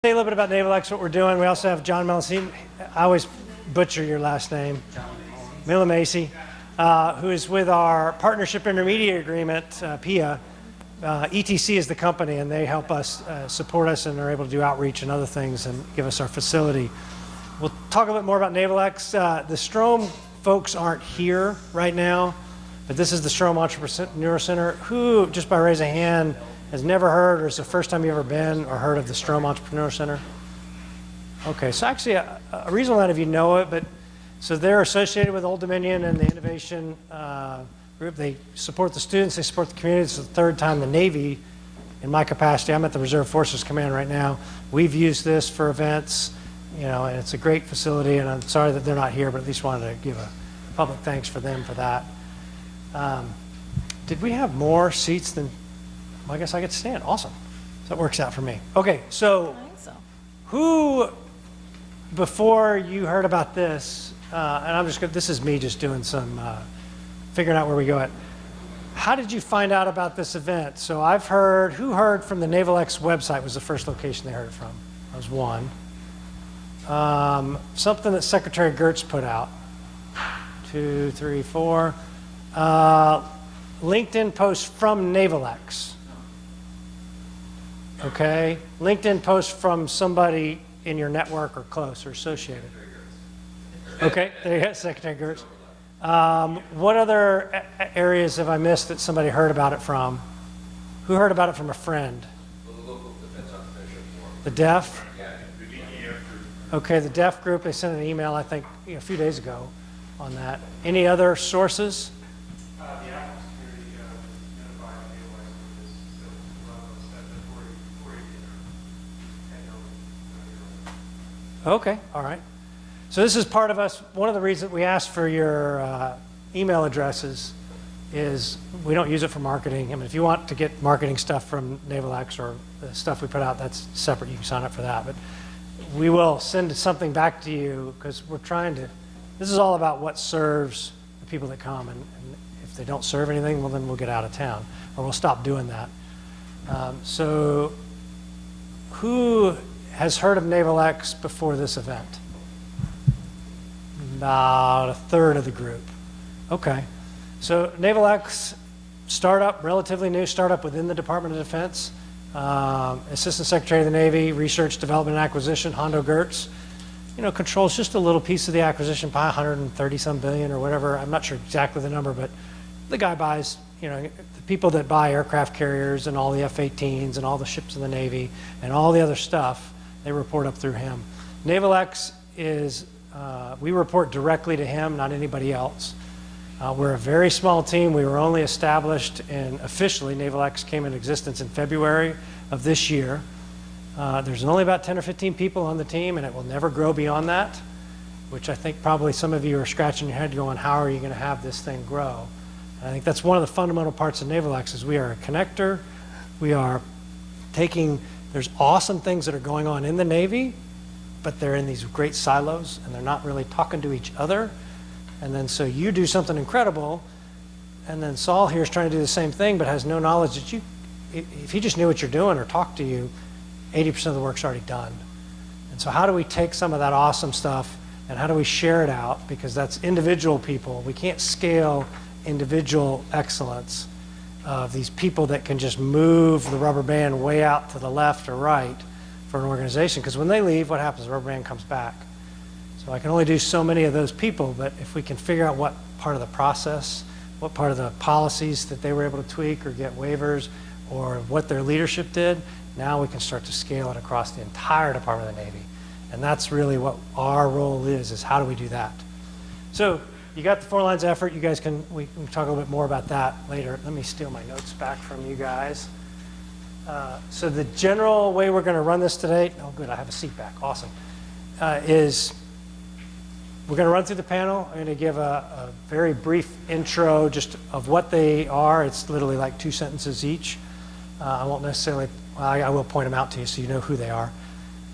Say a little bit about NavalX, what we're doing. We also have John Melasine. I always butcher your last name. Milamasi, who is with our Partnership Intermediate Agreement, PIA. ETC is the company, and they help us, support us, and are able to do outreach and other things and give us our facility. We'll talk a little bit more about NavalX. The Strom folks aren't here right now, but this is the Strom Entrepreneur Center. Who, just by raising a hand, has never heard, or is the first time you've ever been or heard of the Strom Entrepreneur Center? Okay, so actually a reasonable amount of you know it, but so they're associated with Old Dominion and the innovation group. They support the students, they support the community. It's the third time the Navy, in my capacity, I'm at the Reserve Forces Command right now. We've used this for events, you know, and it's a great facility, and I'm sorry that they're not here, but at least wanted to give a public thanks for them for that. Did we have more seats than, well, I guess I get to stand. Awesome. So that works out for me. Okay, so who, before you heard about this, and I'm just gonna, this is me just doing some, figuring out where we go at. How did you find out about this event? So I've heard, who heard from the NavalX website was the first location they heard it from? That was one. Something that Secretary Gertz put out. 2, 3, 4. LinkedIn post from NavalX. Okay, LinkedIn post from somebody in your network or close or associated. Okay, there you go, Secretary Gertz. What other areas have I missed that somebody heard about it from? Who heard about it from a friend? Well, the local Defense Entrepreneurship Forum. The DEF? Yeah, the DEF group. Okay, the DEF group, they sent an email, I think, a few days ago on that. Any other sources? The Apple security notified NavalX with this, so Okay, all right. So this is part of us, one of the reasons we asked for your email addresses is we don't use it for marketing. I mean, if you want to get marketing stuff from NavalX or the stuff we put out, that's separate. You can sign up for that. But we will send something back to you because we're trying to, this is all about what serves the people that come. And if they don't serve anything, well, then we'll get out of town or we'll stop doing that. So who has heard of NavalX before this event? About a third of the group. Okay. So NavalX, startup, relatively new startup within the Department of Defense. Assistant Secretary of the Navy, Research, Development, and Acquisition, Hondo Gertz, you know, controls just a little piece of the acquisition pie, 130 some billion or whatever. I'm not sure exactly the number, but the guy buys, you know, the people that buy aircraft carriers and all the F-18s and all the ships in the Navy and all the other stuff, they report up through him. NavalX is, we report directly to him, not anybody else. We're a very small team. We were only established in, officially, NavalX came into existence in February of this year. There's only about 10 or 15 people on the team, and it will never grow beyond that, which I think probably some of you are scratching your head going, how are you going to have this thing grow? And I think that's one of the fundamental parts of NavalX is we are a connector. We are taking, there's awesome things that are going on in the Navy, but they're in these great silos, and they're not really talking to each other. And then so you do something incredible, and then Saul here is trying to do the same thing, but has no knowledge that you, if he just knew what you're doing or talked to you, 80% of the work's already done. And so how do we take some of that awesome stuff and how do we share it out? Because that's individual people. We can't scale individual excellence of these people that can just move the rubber band way out to the left or right for an organization. Because when they leave, what happens? The rubber band comes back. So I can only do so many of those people, but if we can figure out what part of the process, what part of the policies that they were able to tweak or get waivers, or what their leadership did, now we can start to scale it across the entire Department of the Navy. And that's really what our role is how do we do that? So you got the 4 lines of effort. You guys can, we can talk a little bit more about that later. Let me steal my notes back from you guys. So the general way we're going to run this today, oh good, I have a seat back, awesome, is we're going to run through the panel. I'm going to give a very brief intro just of what they are. It's literally like 2 sentences each. I won't necessarily, well, I will point them out to you so you know who they are.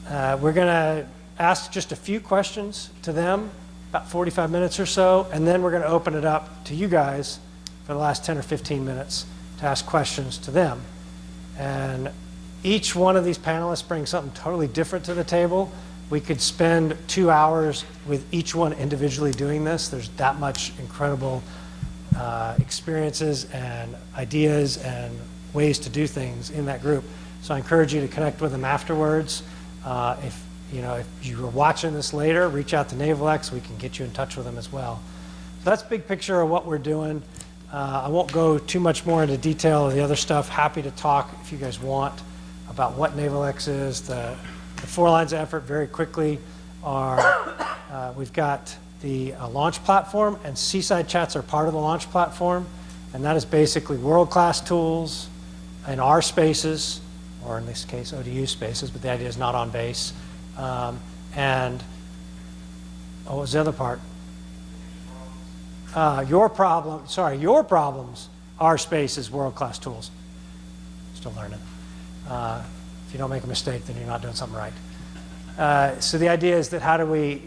We're going to ask just a few questions to them, about 45 minutes or so, and then we're going to open it up to you guys for the last 10 or 15 minutes to ask questions to them. And each one of these panelists brings something totally different to the table. We could spend 2 hours with each one individually doing this. There's that much incredible experiences and ideas and ways to do things in that group. So I encourage you to connect with them afterwards. If you are watching this later, reach out to NavalX. We can get you in touch with them as well. So that's big picture of what we're doing. I won't go too much more into detail of the other stuff. Happy to talk if you guys want about what NavalX is. The 4 lines of effort very quickly are we've got the launch platform, and Seaside Chats are part of the launch platform, and that is basically world-class tools in our spaces, or in this case ODU spaces, but the idea is not on base. And what was the other part? Your problems, our spaces, world-class tools. Still learning. If you don't make a mistake, then you're not doing something right. So the idea is that how do we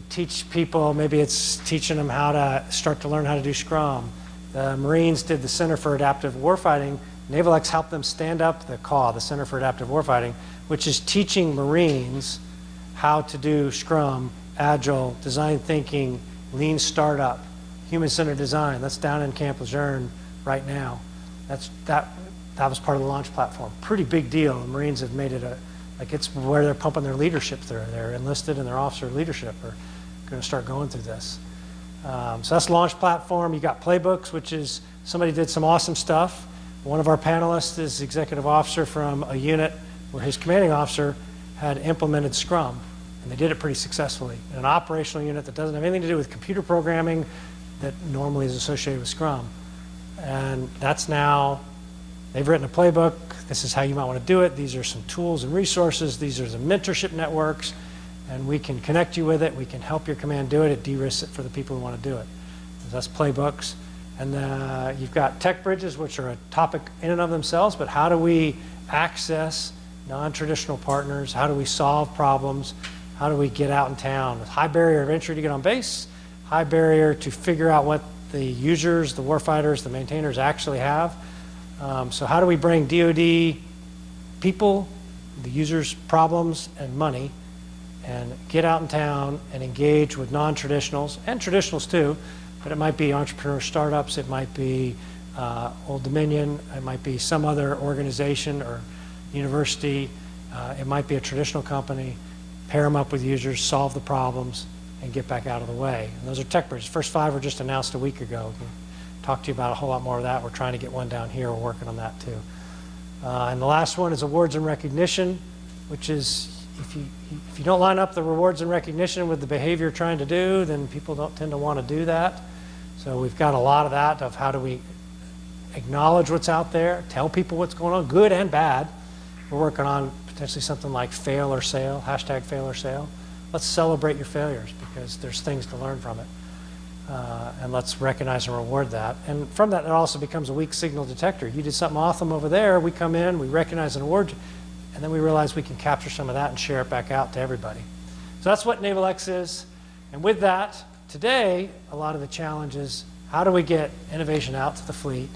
teach people, maybe it's teaching them how to start to learn how to do Scrum. The Marines did the Center for Adaptive Warfighting. NavalX helped them stand up the CAW, the Center for Adaptive Warfighting, which is teaching Marines how to do Scrum, Agile, design thinking, lean startup, human-centered design. That's down in Camp Lejeune right now. That was part of the launch platform. Pretty big deal. The Marines have made it it's where they're pumping their leadership through. Their enlisted and their officer leadership are going to start going through this. So that's the launch platform. You got playbooks, which is somebody did some awesome stuff. One of our panelists is executive officer from a unit where his commanding officer had implemented Scrum, and they did it pretty successfully in an operational unit that doesn't have anything to do with computer programming that normally is associated with Scrum. And that's now, they've written a playbook. This is how you might want to do it. These are some tools and resources. These are the mentorship networks, and we can connect you with it. We can help your command do it. It de-risks it for the people who want to do it. So that's playbooks. And you've got tech bridges, which are a topic in and of themselves, but how do we access non-traditional partners? How do we solve problems? How do we get out in town? High barrier of entry to get on base, high barrier to figure out what the users, the warfighters, the maintainers actually have. So how do we bring DoD people, the users' problems and money, and get out in town and engage with non-traditionals, and traditionals too, but it might be entrepreneur startups, it might be Old Dominion, it might be some other organization or university, it might be a traditional company, pair them up with users, solve the problems, and get back out of the way. And those are tech bridges. First 5 were just announced a week ago. We can talk to you about a whole lot more of that. We're trying to get one down here. We're working on that too. And the last one is awards and recognition, which is if you don't line up the rewards and recognition with the behavior you're trying to do, then people don't tend to want to do that. So we've got a lot of that, of how do we acknowledge what's out there, tell people what's going on, good and bad. We're working on potentially something like fail or sail, hashtag fail or sail. Let's celebrate your failures because there's things to learn from it. And let's recognize and reward that. And from that, it also becomes a weak signal detector. You did something awesome over there, we come in, we recognize and award you, and then we realize we can capture some of that and share it back out to everybody. So that's what NavalX is. And with that, today, a lot of the challenge is how do we get innovation out to the fleet?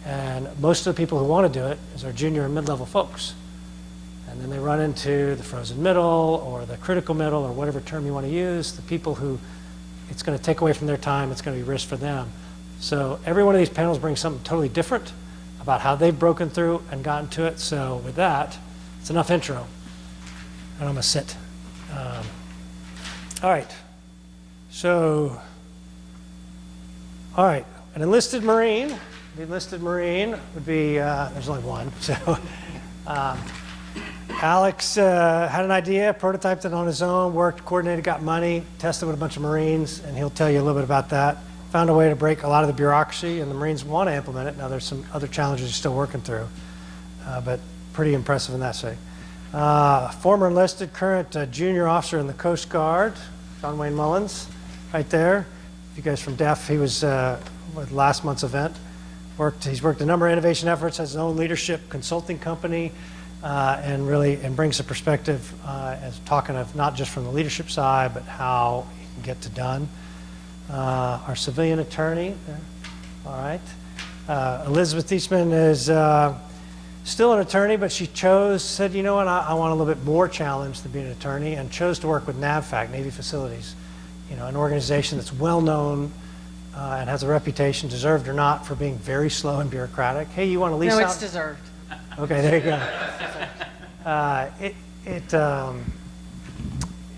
And most of the people who want to do it is our junior and mid-level folks. And then they run into the frozen middle or the critical middle or whatever term you want to use, the people who it's going to take away from their time, it's going to be risk for them. So every one of these panels brings something totally different about how they've broken through and gotten to it. So with that, it's enough intro. And I'm going to sit. All right. So, all right, an enlisted Marine. The enlisted Marine would be, there's only one. So Alex had an idea, prototyped it on his own, worked, coordinated, got money, tested with a bunch of Marines, and he'll tell you a little bit about that. Found a way to break a lot of the bureaucracy, and the Marines want to implement it. Now there's some other challenges he's still working through, but pretty impressive in that way. Former enlisted, current junior officer in the Coast Guard, John Wayne Mullins, right there. You guys from DEF, he was with last month's event. He's worked a number of innovation efforts, has his own leadership consulting company, and brings a perspective as talking of not just from the leadership side, but how you can get to done. Our civilian attorney, there. All right. Elizabeth Eastman is still an attorney, but she said, you know what, I want a little bit more challenge than being an attorney, and chose to work with NAVFAC, Navy Facilities, an organization that's well known and has a reputation, deserved or not, for being very slow and bureaucratic. Hey, you want to lease out? No, it's deserved. Okay, there you go.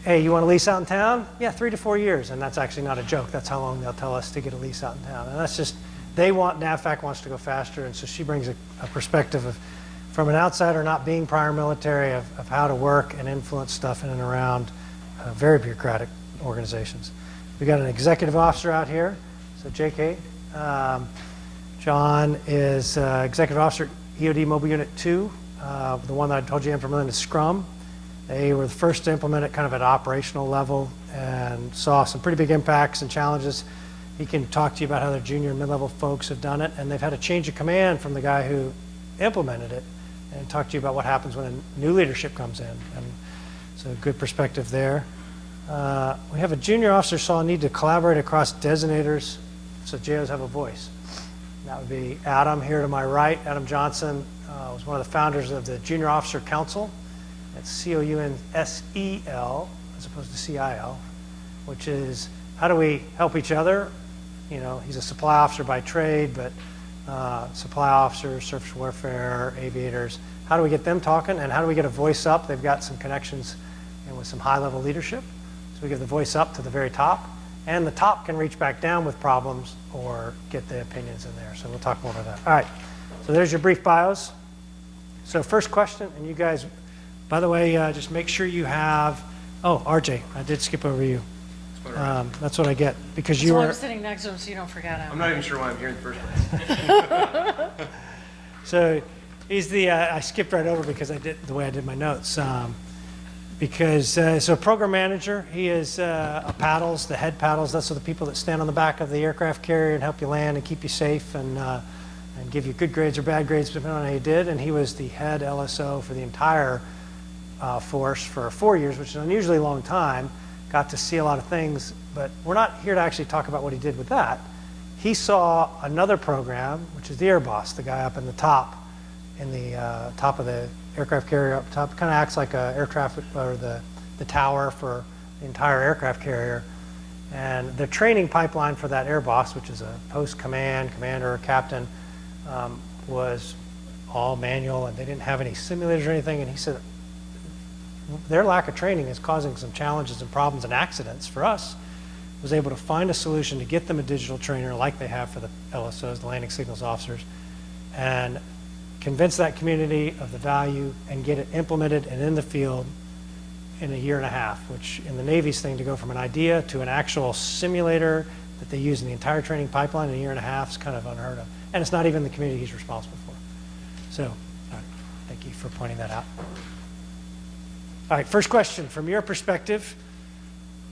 Hey, you want to lease out in town? Yeah, 3 to 4 years, and that's actually not a joke. That's how long they'll tell us to get a lease out in town. And that's just, NAVFAC wants to go faster, and so she brings a perspective of, from an outsider not being prior military, of how to work and influence stuff in and around very bureaucratic organizations. We got an executive officer out here, so JK. John is executive officer at EOD Mobile Unit 2, the one that I told you implemented Scrum. They were the first to implement it kind of at operational level and saw some pretty big impacts and challenges. He can talk to you about how their junior and mid-level folks have done it, and they've had a change of command from the guy who implemented it, and talk to you about what happens when a new leadership comes in. And so good perspective there. We have a junior officer saw a need to collaborate across designators so JOs have a voice. And that would be Adam here to my right. Adam Johnson was one of the founders of the Junior Officer Council. It's COUNSEL as opposed to CIL, which is how do we help each other? He's a supply officer by trade, but supply officers, surface warfare, aviators, how do we get them talking, and how do we get a voice up? They've got some connections with some high-level leadership. So we give the voice up to the very top, and the top can reach back down with problems or get the opinions in there. So we'll talk more about that. All right, so there's your brief bios. So first question, and you guys, by the way, just make sure you have, RJ, I did skip over you. That's what I get, because you So were. I'm sitting next to him so you don't forget him. I'm not even sure why I'm here in the first place. So he's I skipped right over because I did the way I did my notes. So program manager, he is paddles, the head paddles. That's the people that stand on the back of the aircraft carrier and help you land and keep you safe and give you good grades or bad grades depending on how you did. And he was the head LSO for the entire force for 4 years, which is an unusually long time. Got to see a lot of things, but we're not here to actually talk about what he did with that. He saw another program, which is the Air Boss, the guy up in the top, in the top of the aircraft carrier up top, kind of acts like a air traffic, or the tower for the entire aircraft carrier. And the training pipeline for that Air Boss, which is a post command, commander, or captain, was all manual, and they didn't have any simulators or anything. And he said, their lack of training is causing some challenges and problems and accidents for us. Was able to find a solution to get them a digital trainer like they have for the LSOs, the landing signals officers, and convince that community of the value and get it implemented and in the field in a year and a half, which in the Navy's thing, to go from an idea to an actual simulator that they use in the entire training pipeline in a year and a half is kind of unheard of. And it's not even the community he's responsible for. So thank you for pointing that out. All right, first question, from your perspective,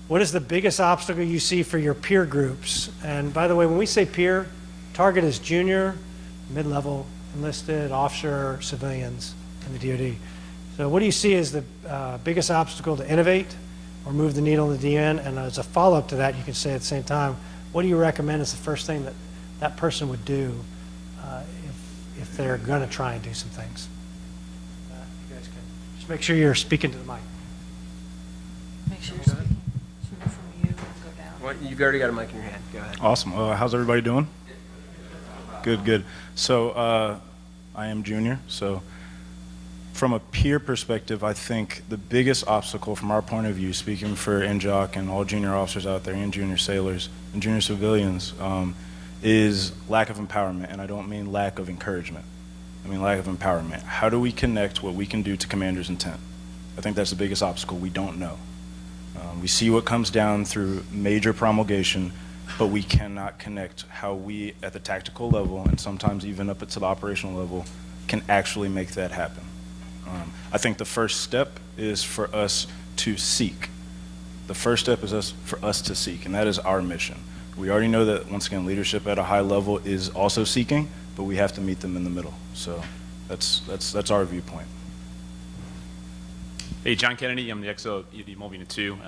what is the biggest obstacle you see for your peer groups? And by the way, when we say peer, target is junior, mid-level, enlisted, officer, civilians in the DoD. So what do you see as the biggest obstacle to innovate or move the needle in the DN? And as a follow-up to that, you can say at the same time, what do you recommend is the first thing that that person would do if they're going to try and do some things? You guys can just make sure you're speaking to the mic. Make sure you're speaking. Should we go from you and go down? Well, you've already got a mic in your hand. Go ahead. Awesome. How's everybody doing? Good, good. So I am junior. So from a peer perspective, I think the biggest obstacle from our point of view, speaking for NJOC and all junior officers out there and junior sailors and junior civilians, is lack of empowerment. And I don't mean lack of encouragement. I mean lack of empowerment. How do we connect what we can do to commander's intent? I think that's the biggest obstacle. We don't know. We see what comes down through major promulgation, but we cannot connect how we, at the tactical level, and sometimes even up to the operational level, can actually make that happen. I think the first step is for us to seek. The first step is for us to seek, and that is our mission. We already know that, once again, leadership at a high level is also seeking, but we have to meet them in the middle. So that's our viewpoint. Hey, John Kennedy. I'm the XO of EOD Mobile Unit 2.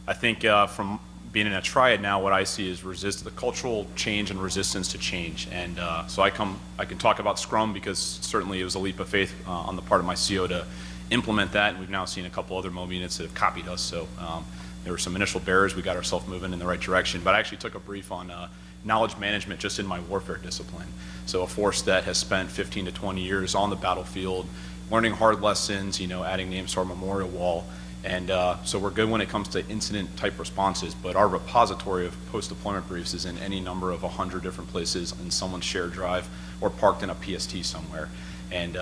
I think from being in a triad now, what I see is the cultural change and resistance to change. And so I can talk about Scrum because certainly it was a leap of faith on the part of my CO to implement that, and we've now seen a couple other mobile units that have copied us. So there were some initial barriers. We got ourselves moving in the right direction. But I actually took a brief on knowledge management just in my warfare discipline. So a force that has spent 15 to 20 years on the battlefield, learning hard lessons, adding names to our memorial wall. And so we're good when it comes to incident type responses, but our repository of post-deployment briefs is in any number of 100 different places in someone's shared drive or parked in a PST somewhere. And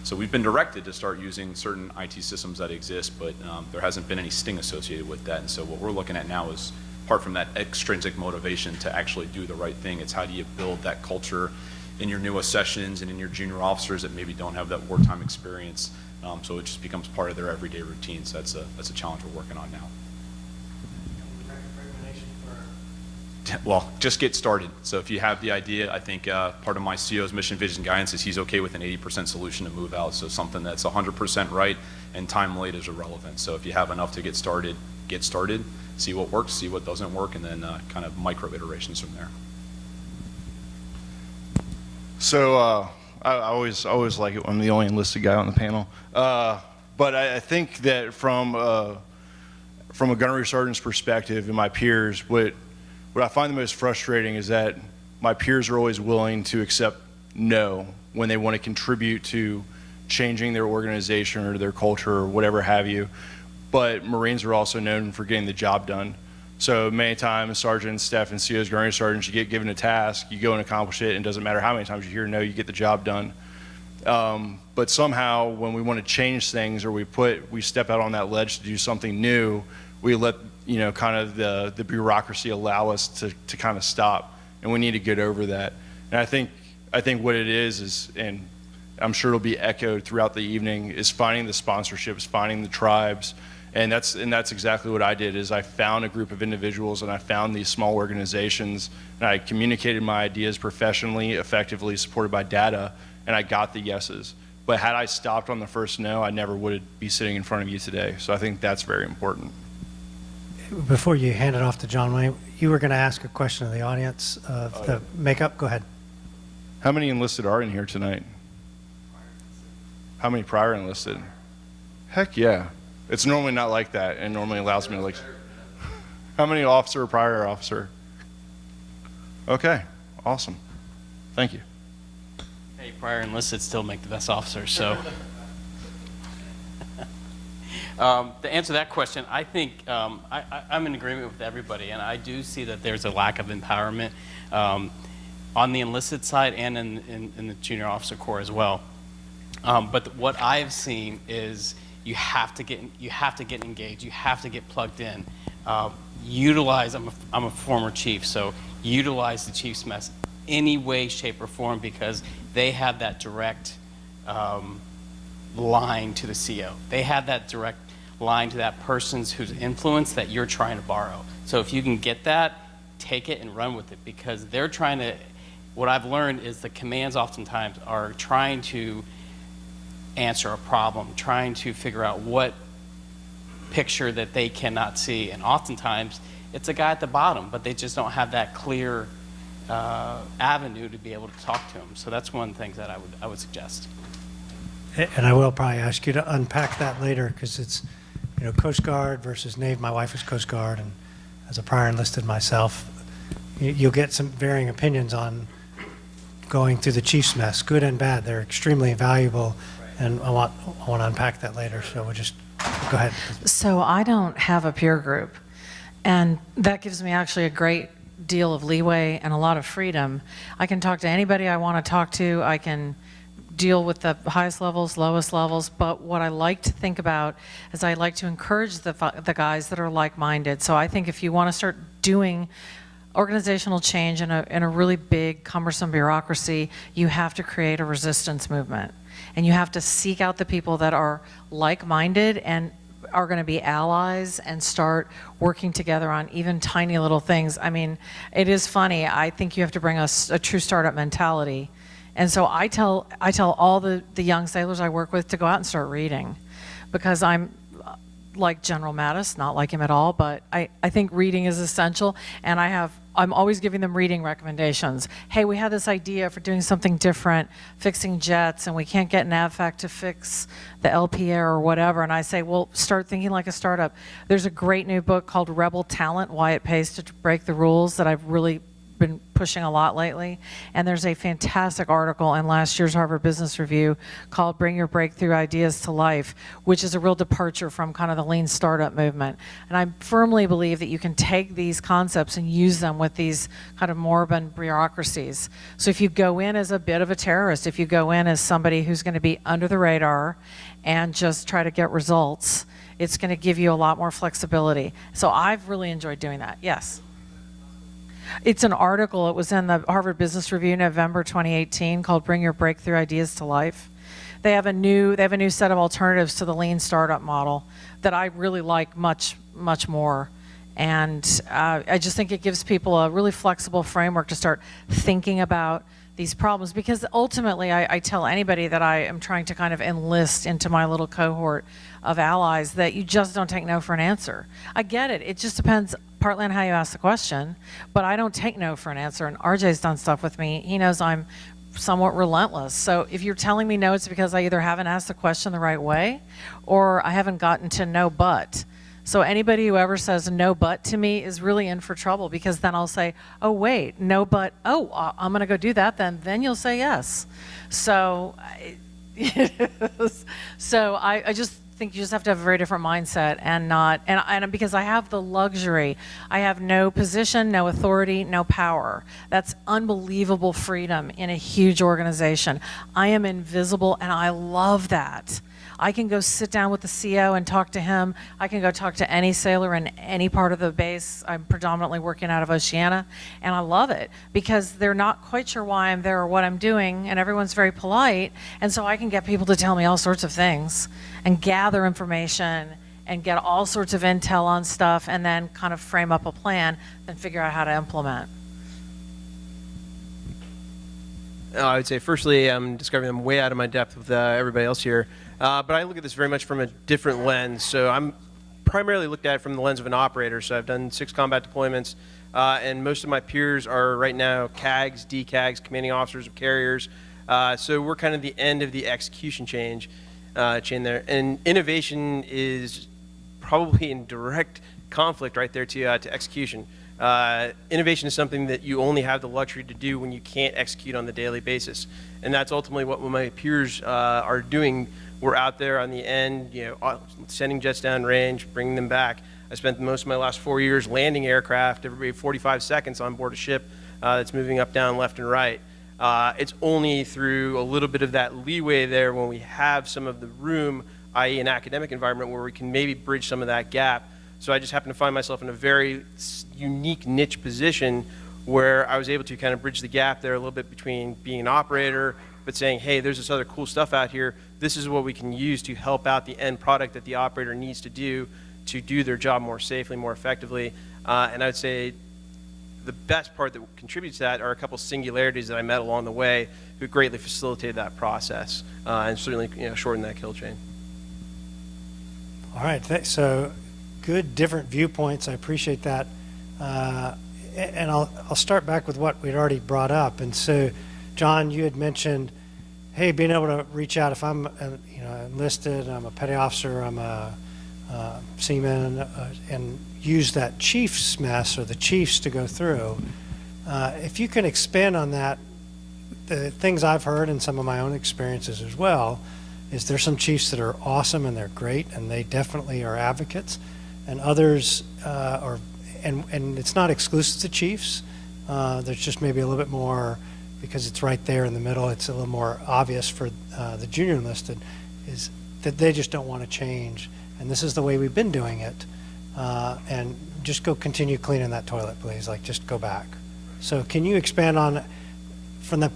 so we've been directed to start using certain IT systems that exist, but there hasn't been any sting associated with that. And so what we're looking at now is, apart from that extrinsic motivation to actually do the right thing, it's how do you build that culture in your newest sessions and in your junior officers that maybe don't have that wartime experience, so it just becomes part of their everyday routine. So that's a challenge we're working on now. Well, just get started. So if you have the idea, I think part of my CO's mission, vision, guidance is he's okay with an 80% solution to move out. So something that's 100% right and time late is irrelevant. So if you have enough to get started, see what works, see what doesn't work, and then kind of micro iterations from there. So I always like it when I'm the only enlisted guy on the panel. But I think that from a gunnery sergeant's perspective and my peers, what I find the most frustrating is that my peers are always willing to accept no when they want to contribute to changing their organization or their culture or whatever have you. But Marines are also known for getting the job done. So many times, sergeants, staff, and COs, gunnery sergeants, you get given a task, you go and accomplish it, and it doesn't matter how many times you hear no, you get the job done. But somehow, when we want to change things or we step out on that ledge to do something new, we let kind of the bureaucracy allow us to kind of stop, and we need to get over that. And I think what it is, and I'm sure it'll be echoed throughout the evening, is finding the sponsorships, finding the tribes. And that's exactly what I did. Is I found a group of individuals and I found these small organizations and I communicated my ideas professionally, effectively, supported by data, and I got the yeses. But had I stopped on the first no, I never would be sitting in front of you today. So I think that's very important. Before you hand it off to John Wayne, you were going to ask a question of the audience of the makeup. Go ahead. How many enlisted are in here tonight? How many prior enlisted? Heck yeah. It's normally not like that, and normally allows me to How many officer or prior officer? Okay, awesome. Thank you. Hey, prior enlisted still make the best officers, so. To answer that question, I think I'm in agreement with everybody, and I do see that there's a lack of empowerment on the enlisted side and in the junior officer corps as well. But what I've seen is you have to get engaged. You have to get plugged in. Utilize. I'm a former chief, so utilize the chief's mess any way, shape, or form because they have that direct line to the CO. They have that direct line to that person's whose influence that you're trying to borrow. So if you can get that, take it and run with it because they're trying to. What I've learned is the commands oftentimes are trying to answer a problem, trying to figure out what picture that they cannot see. And oftentimes, it's a guy at the bottom, but they just don't have that clear avenue to be able to talk to him. So that's one of the things that I would suggest. And I will probably ask you to unpack that later because it's, Coast Guard versus Navy. My wife was Coast Guard, and as a prior enlisted myself, you'll get some varying opinions on going through the chief's mess, good and bad. They're extremely valuable. And I want to unpack that later, so we'll just go ahead. So I don't have a peer group, and that gives me actually a great deal of leeway and a lot of freedom. I can talk to anybody I want to talk to. I can deal with the highest levels, lowest levels, but what I like to think about is I like to encourage the guys that are like-minded. So I think if you want to start doing organizational change in a really big, cumbersome bureaucracy, you have to create a resistance movement. And you have to seek out the people that are like-minded and are going to be allies and start working together on even tiny little things. I mean, it is funny. I think you have to bring us a true startup mentality. And so I tell all the young sailors I work with to go out and start reading because I'm like General Mattis, not like him at all, but I think reading is essential, and I'm always giving them reading recommendations. Hey, we had this idea for doing something different, fixing jets, and we can't get NAVFAC to fix the LPA or whatever, and I say, well, start thinking like a startup. There's a great new book called Rebel Talent, Why It Pays to Break the Rules, that I've really been pushing a lot lately, and there's a fantastic article in last year's Harvard Business Review called Bring Your Breakthrough Ideas to Life, which is a real departure from kind of the lean startup movement. And I firmly believe that you can take these concepts and use them with these kind of moribund bureaucracies. So if you go in as a bit of a terrorist, if you go in as somebody who's going to be under the radar and just try to get results, it's going to give you a lot more flexibility. So I've really enjoyed doing that. Yes. It's an article. It was in the Harvard Business Review, November 2018, called "Bring Your Breakthrough Ideas to Life." They have a new set of alternatives to the lean startup model that I really like much more. And I just think it gives people a really flexible framework to start thinking about these problems, because ultimately I tell anybody that I am trying to kind of enlist into my little cohort of allies that you just don't take no for an answer. I get it. It just depends partly on how you ask the question, but I don't take no for an answer. And RJ's done stuff with me. He knows I'm somewhat relentless. So if you're telling me no, it's because I either haven't asked the question the right way or I haven't gotten to no but. So anybody who ever says no but to me is really in for trouble, because then I'll say, oh wait, no but, oh, I'm going to go do that then. Then you'll say yes. So, I just think you just have to have a very different mindset, and because I have the luxury, I have no position, no authority, no power. That's unbelievable freedom in a huge organization. I am invisible, and I love that. I can go sit down with the CO and talk to him. I can go talk to any sailor in any part of the base. I'm predominantly working out of Oceana, and I love it because they're not quite sure why I'm there or what I'm doing, and everyone's very polite, and so I can get people to tell me all sorts of things and gather information and get all sorts of intel on stuff, and then kind of frame up a plan, then figure out how to implement. I would say, firstly, I'm discovering I'm way out of my depth with everybody else here. But I look at this very much from a different lens. So I'm primarily looked at it from the lens of an operator. So I've done 6 combat deployments, and most of my peers are right now CAGs, DCAGs, commanding officers of carriers. So we're kind of the end of the execution chain there. And innovation is probably in direct conflict right there to execution. Innovation is something that you only have the luxury to do when you can't execute on the daily basis. And that's ultimately what my peers are doing. We're out there on the end, sending jets down range, bringing them back. I spent most of my last 4 years landing aircraft every 45 seconds on board a ship that's moving up, down, left, and right. It's only through a little bit of that leeway there when we have some of the room, i.e. an academic environment, where we can maybe bridge some of that gap. So I just happen to find myself in a very unique niche position where I was able to kind of bridge the gap there a little bit between being an operator, but saying, hey, there's this other cool stuff out here. This is what we can use to help out the end product that the operator needs to do their job more safely, more effectively. And I would say the best part that contributes to that are a couple singularities that I met along the way who greatly facilitated that process and certainly shortened that kill chain. All right, so good different viewpoints. I appreciate that. And I'll start back with what we'd already brought up. And so, John, you had mentioned, hey, being able to reach out if I'm enlisted, I'm a petty officer, I'm a seaman, and use that chief's mess or the chiefs to go through. If you can expand on that, the things I've heard and some of my own experiences as well, is there's some chiefs that are awesome and they're great and they definitely are advocates, and others are, and it's not exclusive to chiefs. There's just maybe a little bit more, because it's right there in the middle, it's a little more obvious for the junior enlisted, is that they just don't want to change. And this is the way we've been doing it. And just go continue cleaning that toilet, please. Like, just go back. So can you expand on,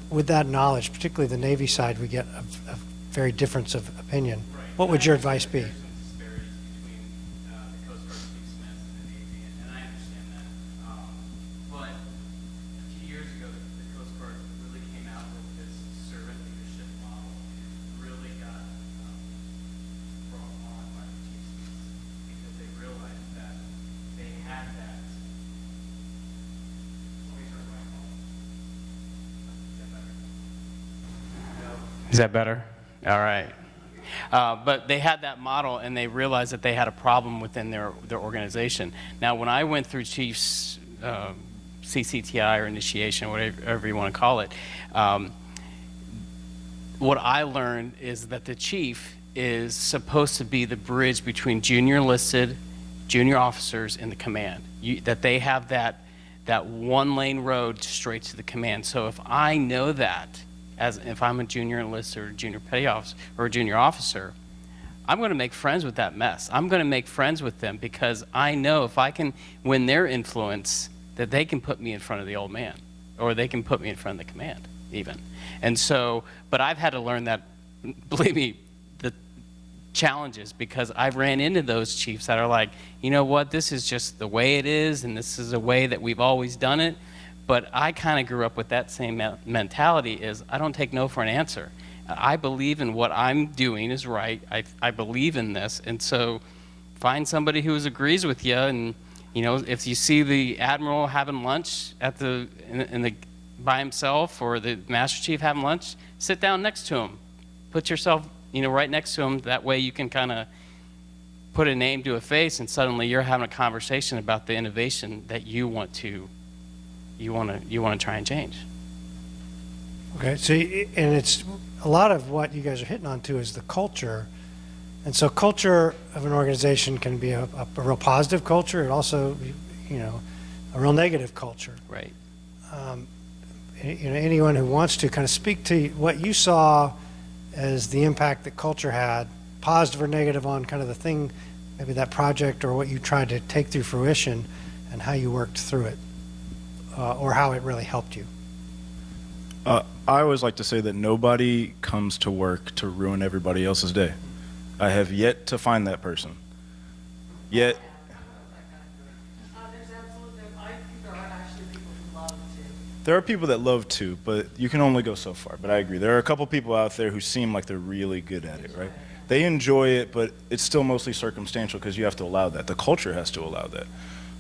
with that knowledge, particularly the Navy side, we get a very difference of opinion. Right. What would your advice be? There's some disparities between the Coast Guard chiefs and the Navy, and I understand that. But a few years ago, the Coast Guard really came out with this servant leadership model. It really got brought on by the chiefs, Is that better? All right. But they had that model, and they realized that they had a problem within their organization. Now, when I went through Chiefs CCTI or initiation, whatever you want to call it, what I learned is that the chief is supposed to be the bridge between junior enlisted, junior officers, and the command. That they have that one-lane road straight to the command. So if I know that, if I'm a junior enlisted or junior petty officer or a junior officer, I'm going to make friends with that mess. I'm going to make friends with them because I know if I can win their influence, that they can put me in front of the old man, or they can put me in front of the command even. And so, but I've had to learn that, believe me, the challenges, because I've ran into those chiefs that are like, you know what, this is just the way it is, and this is a way that we've always done it. But I kind of grew up with that same mentality, is I don't take no for an answer. I believe in what I'm doing is right. I believe in this. And so find somebody who agrees with you. And, you know, if you see the admiral having lunch at by himself, or the master chief having lunch, sit down next to him. Put yourself, you know, right next to him. That way you can kind of put a name to a face, and suddenly you're having a conversation about the innovation that you want to try and change. Okay, so, and it's a lot of what you guys are hitting on too is the culture. And so culture of an organization can be a real positive culture, and also, you know, a real negative culture. Right. You know, anyone who wants to kind of speak to what you saw as the impact that culture had, positive or negative, on kind of the thing, maybe that project or what you tried to take through fruition, and how you worked through it, or how it really helped you. I always like to say that nobody comes to work to ruin everybody else's day. I have yet to find that person. Yet, there are people that love to, but you can only go so far. But I agree. There are a couple people out there who seem like they're really good at it, right? They enjoy it, but it's still mostly circumstantial because you have to allow that. The culture has to allow that.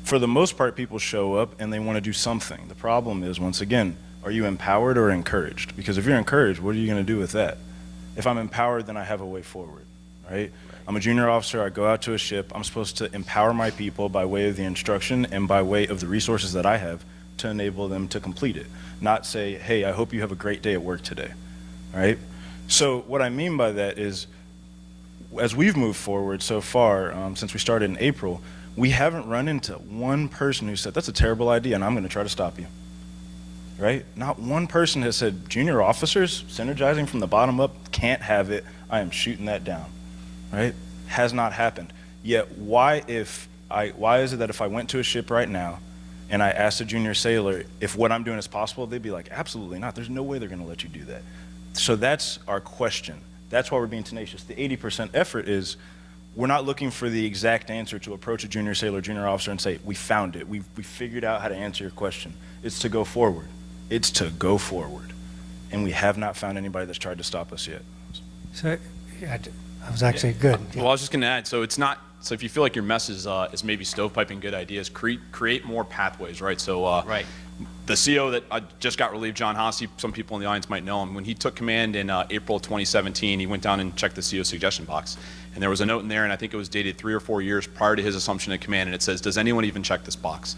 For the most part, people show up and they want to do something. The problem is, once again, are you empowered or encouraged? Because if you're encouraged, what are you going to do with that? If I'm empowered, then I have a way forward, right? I'm a junior officer. I go out to a ship. I'm supposed to empower my people by way of the instruction and by way of the resources that I have to enable them to complete it. Not say, hey, I hope you have a great day at work today, right? So what I mean by that is, as we've moved forward so far, since we started in April, we haven't run into one person who said, that's a terrible idea and I'm going to try to stop you, right? Not one person has said, junior officers synergizing from the bottom up, can't have it, I am shooting that down, right? Has not happened. Yet why is it that if I went to a ship right now and I asked a junior sailor if what I'm doing is possible, they'd be like, absolutely not, there's no way they're going to let you do that. So that's our question. That's why we're being tenacious. The 80% effort is, we're not looking for the exact answer to approach a junior sailor, junior officer and say, we found it. We figured out how to answer your question. It's to go forward. It's to go forward. And we have not found anybody that's tried to stop us yet. So, yeah, I was actually good. Well, I was just going to add, so it's not, so if you feel like your mess is maybe stovepiping good ideas, create more pathways, right? So Right. the CO that just got relieved, John Hasse, some people in the audience might know him. When he took command in April 2017, he went down and checked the CO suggestion box. And there was a note in there, and I think it was dated 3 or 4 years prior to his assumption of command, and it says, does anyone even check this box?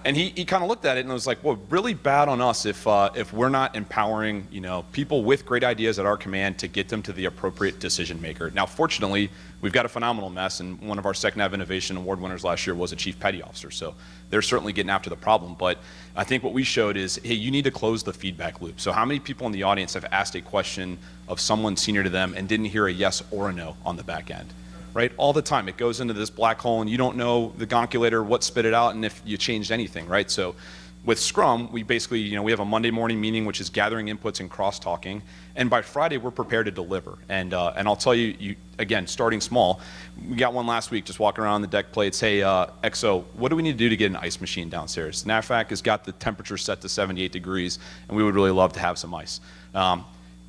And he kind of looked at it and was like, well, really bad on us if we're not empowering, you know, people with great ideas at our command to get them to the appropriate decision maker. Now, fortunately, we've got a phenomenal mess, and one of our SecNav Innovation Award winners last year was a chief petty officer, so they're certainly getting after the problem. But I think what we showed is, hey, you need to close the feedback loop. So how many people in the audience have asked a question of someone senior to them and didn't hear a yes or a no on the back end? Right? All the time. It goes into this black hole and you don't know the gonculator, what spit it out, and if you changed anything, right? So with Scrum, we basically, you know, we have a Monday morning meeting, which is gathering inputs and cross-talking, and by Friday, we're prepared to deliver. And I'll tell you, again, starting small, we got one last week, just walking around the deck plates, hey, XO, what do we need to do to get an ice machine downstairs? NAVFAC has got the temperature set to 78 degrees, and we would really love to have some ice.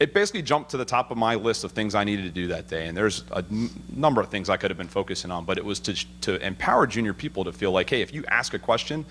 It basically jumped to the top of my list of things I needed to do that day, and there's a number of things I could have been focusing on, but it was to empower junior people to feel like, hey, if you ask a question,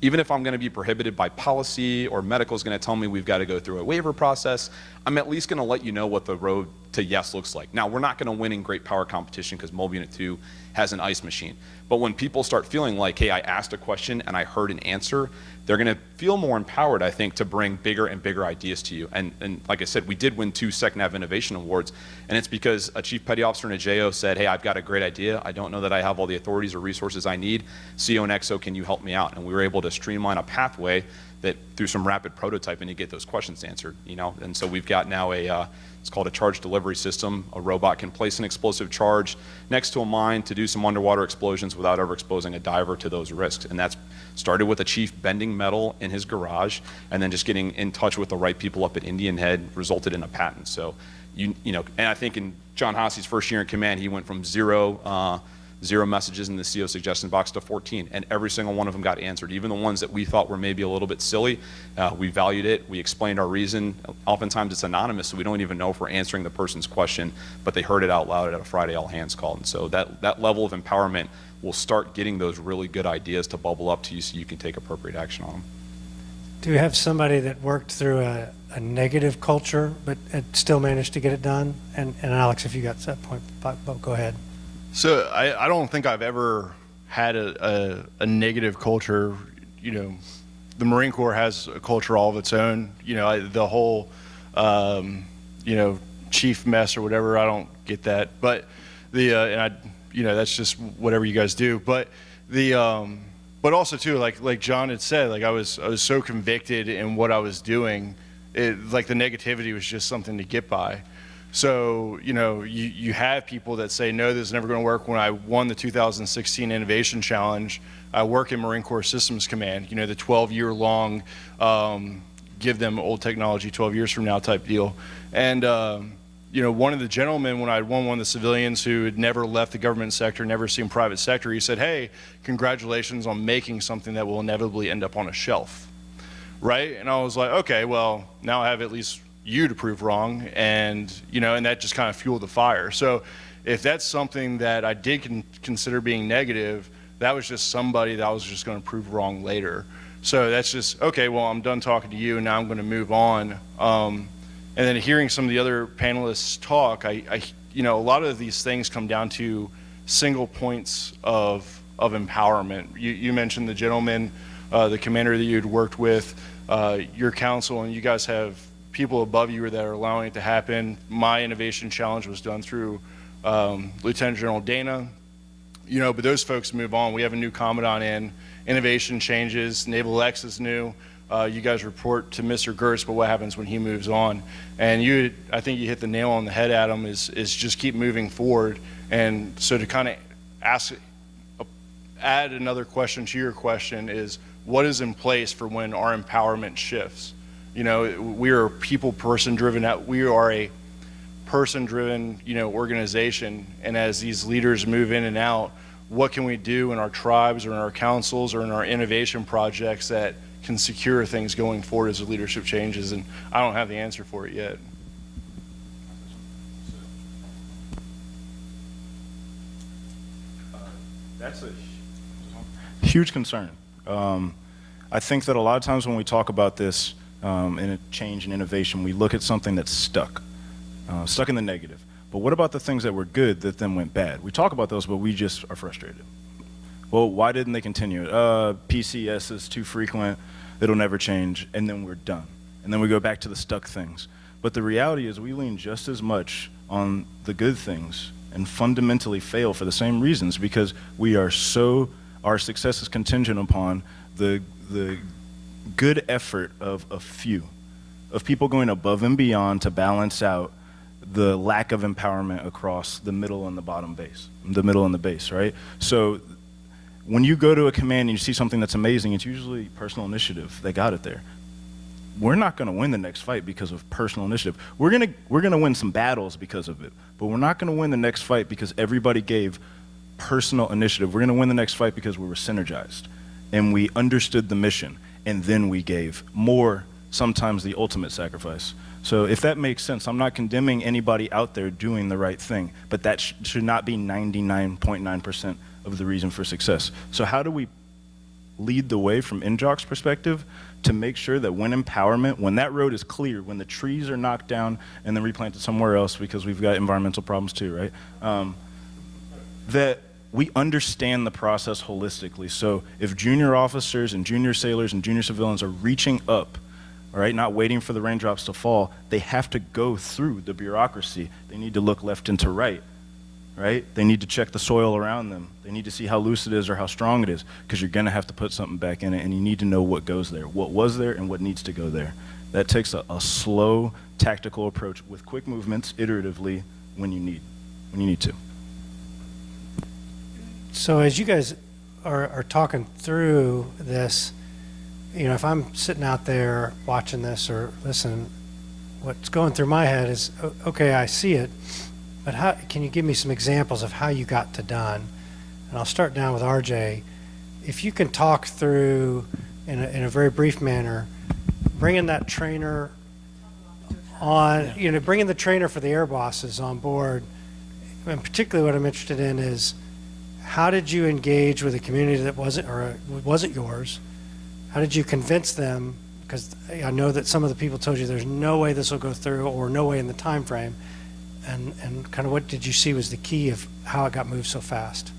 even if I'm going to be prohibited by policy or medical is going to tell me we've got to go through a waiver process, I'm at least going to let you know what the road to yes looks like. Now, we're not going to win in great power competition because Mobile Unit 2 has an ICE machine. But when people start feeling like, hey, I asked a question and I heard an answer, they're going to feel more empowered, I think, to bring bigger and bigger ideas to you. And like I said, we did win 2 SecNav Innovation Awards, and it's because a Chief Petty Officer and a JO said, hey, I've got a great idea. I don't know that I have all the authorities or resources I need. CO and XO, can you help me out? And we were able to streamline a pathway that through some rapid prototyping to get those questions answered, you know? And so we've got now it's called a charge delivery system. A robot can place an explosive charge next to a mine to do some underwater explosions without ever exposing a diver to those risks. And that's started with a chief bending metal in his garage, and then just getting in touch with the right people up at Indian Head resulted in a patent. So, you know, and I think in John Hosse's first year in command, he went from zero messages in the CO suggestion box to 14, and every single one of them got answered. Even the ones that we thought were maybe a little bit silly, we valued it, we explained our reason. Oftentimes it's anonymous, so we don't even know if we're answering the person's question, but they heard it out loud at a Friday all hands call. And so that level of empowerment will start getting those really good ideas to bubble up to you so you can take appropriate action on them. Do you have somebody that worked through a negative culture, but still managed to get it done? And Alex, if you got to that point, go ahead. So I don't think I've ever had a negative culture. You know, the Marine Corps has a culture all of its own. You know, the whole, you know, chief mess or whatever, I don't get that. But you know, that's just whatever you guys do. But but also too, like John had said, like I was so convicted in what I was doing, like the negativity was just something to get by. So, you know, you have people that say, no, this is never going to work. When I won the 2016 Innovation Challenge, I work in Marine Corps Systems Command, you know, the 12-year-long, give them old technology 12 years from now type deal. And, you know, one of the gentlemen, when I won one of the civilians who had never left the government sector, never seen private sector, he said, hey, congratulations on making something that will inevitably end up on a shelf, right? And I was like, okay, well, now I have at least you to prove wrong, and you know, and that just kind of fueled the fire. So if that's something that I did consider being negative, that was just somebody that I was just going to prove wrong later. So that's just, okay, well, I'm done talking to you, and now I'm going to move on. And then hearing some of the other panelists talk, I you know, a lot of these things come down to single points of empowerment. You mentioned the gentleman, the commander that you'd worked with, your council, and you guys have people above you that are allowing it to happen. My innovation challenge was done through Lieutenant General Dana, you know, but those folks move on. We have a new commandant in, innovation changes, Naval X is new. You guys report to Mr. Gertz, but what happens when he moves on? And I think you hit the nail on the head, Adam, is just keep moving forward. And so to kind of add another question to your question is, what is in place for when our empowerment shifts? You know, we are person-driven. We are a person-driven, you know, organization. And as these leaders move in and out, what can we do in our tribes or in our councils or in our innovation projects that can secure things going forward as the leadership changes? And I don't have the answer for it yet. That's a huge concern. I think that a lot of times when we talk about this, in a change and innovation, we look at something that's stuck in the negative. But what about the things that were good that then went bad? We talk about those, but we just are frustrated. Well, why didn't they continue? PCS is too frequent, it'll never change, and then we're done. And then we go back to the stuck things. But the reality is we lean just as much on the good things and fundamentally fail for the same reasons, because our success is contingent upon the good effort of a few, of people going above and beyond to balance out the lack of empowerment across the middle and the bottom base, the middle and the base, right? So when you go to a command and you see something that's amazing, it's usually personal initiative that got it there. We're not going to win the next fight because of personal initiative. We're going to win some battles because of it, but we're not going to win the next fight because everybody gave personal initiative. We're going to win the next fight because we were synergized and we understood the mission. And then we gave more, sometimes the ultimate sacrifice. So if that makes sense, I'm not condemning anybody out there doing the right thing, but that should not be 99.9% of the reason for success. So how do we lead the way from NJOC's perspective to make sure that when empowerment, when that road is cleared, when the trees are knocked down and then replanted somewhere else because we've got environmental problems too, right? That we understand the process holistically. So if junior officers and junior sailors and junior civilians are reaching up, all right, not waiting for the raindrops to fall, they have to go through the bureaucracy. They need to look left and to right, right? They need to check the soil around them. They need to see how loose it is or how strong it is, because you're gonna have to put something back in it, and you need to know what goes there, what was there and what needs to go there. That takes a slow, tactical approach with quick movements, iteratively, when you need to. So as you guys are talking through this, you know, if I'm sitting out there watching this or listening, what's going through my head is, okay, I see it, but how can you give me some examples of how you got to done? And I'll start down with RJ. If you can talk through in a very brief manner, bringing that trainer on, you know, bringing the trainer for the air bosses on board, and particularly what I'm interested in is, how did you engage with a community that wasn't yours? How did you convince them? Because I know that some of the people told you there's no way this will go through, or no way in the time frame. And kind of what did you see was the key of how it got moved so fast?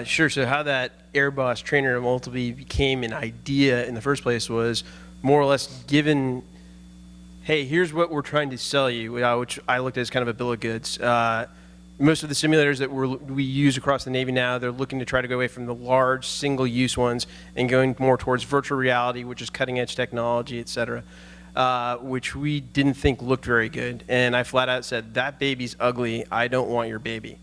Sure. So how that Airbus trainer ultimately became an idea in the first place was more or less given, hey, here's what we're trying to sell you, which I looked at as kind of a bill of goods. Most of the simulators that we use across the Navy now, they're looking to try to go away from the large single-use ones and going more towards virtual reality, which is cutting-edge technology, et cetera, which we didn't think looked very good. And I flat out said, that baby's ugly. I don't want your baby.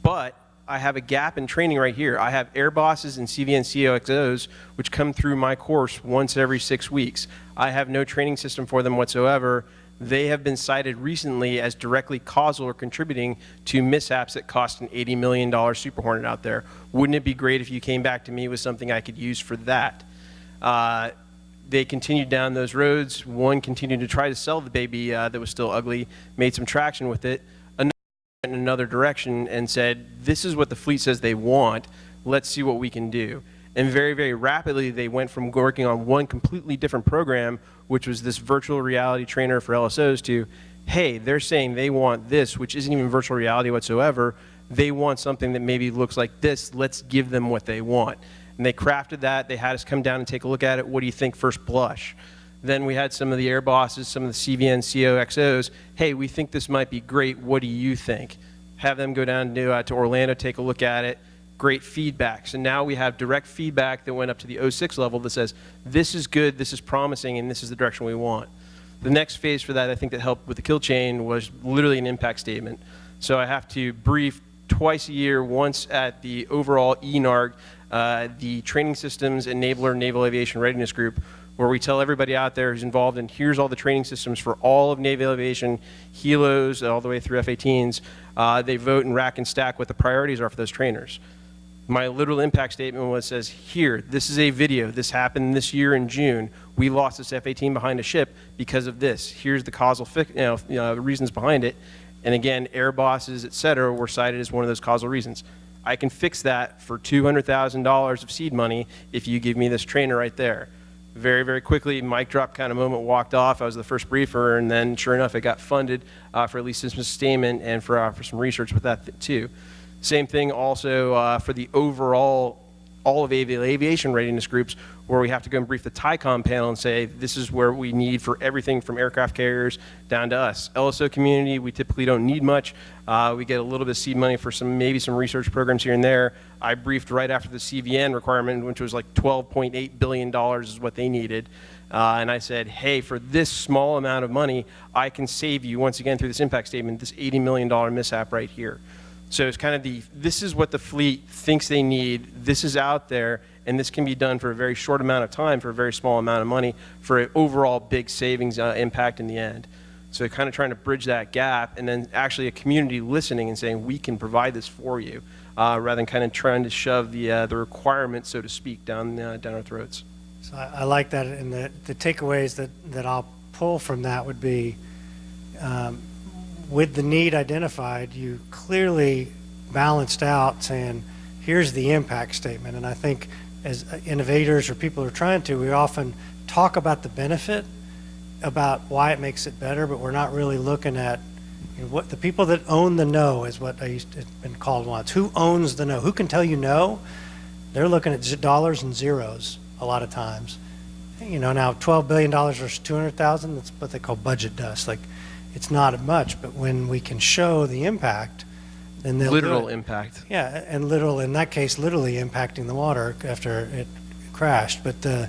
But I have a gap in training right here. I have air bosses and CVN COXOs, which come through my course once every 6 weeks. I have no training system for them whatsoever. They have been cited recently as directly causal or contributing to mishaps that cost an $80 million Super Hornet out there. Wouldn't it be great if you came back to me with something I could use for that? They continued down those roads. One continued to try to sell the baby that was still ugly, made some traction with it. Another went in another direction and said, this is what the fleet says they want. Let's see what we can do. And very, very rapidly, they went from working on one completely different program, which was this virtual reality trainer for LSOs, to, hey, they're saying they want this, which isn't even virtual reality whatsoever. They want something that maybe looks like this. Let's give them what they want. And they crafted that. They had us come down and take a look at it. What do you think first blush? Then we had some of the air bosses, some of the CVN COXOs. Hey, we think this might be great. What do you think? Have them go down to Orlando, take a look at it. Great feedback. So now we have direct feedback that went up to the 06 level that says, this is good, this is promising, and this is the direction we want. The next phase for that, I think, that helped with the kill chain was literally an impact statement. So I have to brief twice a year, once at the overall ENARG, the Training Systems Enabler Naval Aviation Readiness Group, where we tell everybody out there who's involved in, here's all the training systems for all of Naval Aviation, helos, all the way through F-18s. They vote and rack and stack what the priorities are for those trainers. My literal impact statement says, here, this is a video. This happened this year in June. We lost this F-18 behind a ship because of this. Here's the causal reasons behind it. And again, air bosses, et cetera, were cited as one of those causal reasons. I can fix that for $200,000 of seed money if you give me this trainer right there. Very, very quickly, mic drop kind of moment, walked off. I was the first briefer, and then sure enough, it got funded for at least some sustainment and for some research with that too. Same thing also for the overall, all of aviation readiness groups, where we have to go and brief the TICOM panel and say, this is where we need for everything from aircraft carriers down to us. LSO community, we typically don't need much. We get a little bit of seed money for maybe some research programs here and there. I briefed right after the CVN requirement, which was like $12.8 billion is what they needed. And I said, hey, for this small amount of money, I can save you, once again, through this impact statement, this $80 million mishap right here. So it's kind of this is what the fleet thinks they need, this is out there, and this can be done for a very short amount of time for a very small amount of money for an overall big savings impact in the end. So kind of trying to bridge that gap, and then actually a community listening and saying, we can provide this for you, rather than kind of trying to shove the requirements, so to speak, down our throats. So I like that, and the takeaways that I'll pull from that would be, with the need identified, you clearly balanced out saying, here's the impact statement. And I think as innovators or people who are trying to, we often talk about the benefit, about why it makes it better, but we're not really looking at what the people that own the no is what I used to been called once. Who owns the no? Who can tell you no? They're looking at dollars and zeros a lot of times. Now $12 billion versus 200,000, that's what they call budget dust. Like, it's not much, but when we can show the impact, then they'll do Literal it. impact. Yeah, and in that case, literally impacting the water after it crashed. But the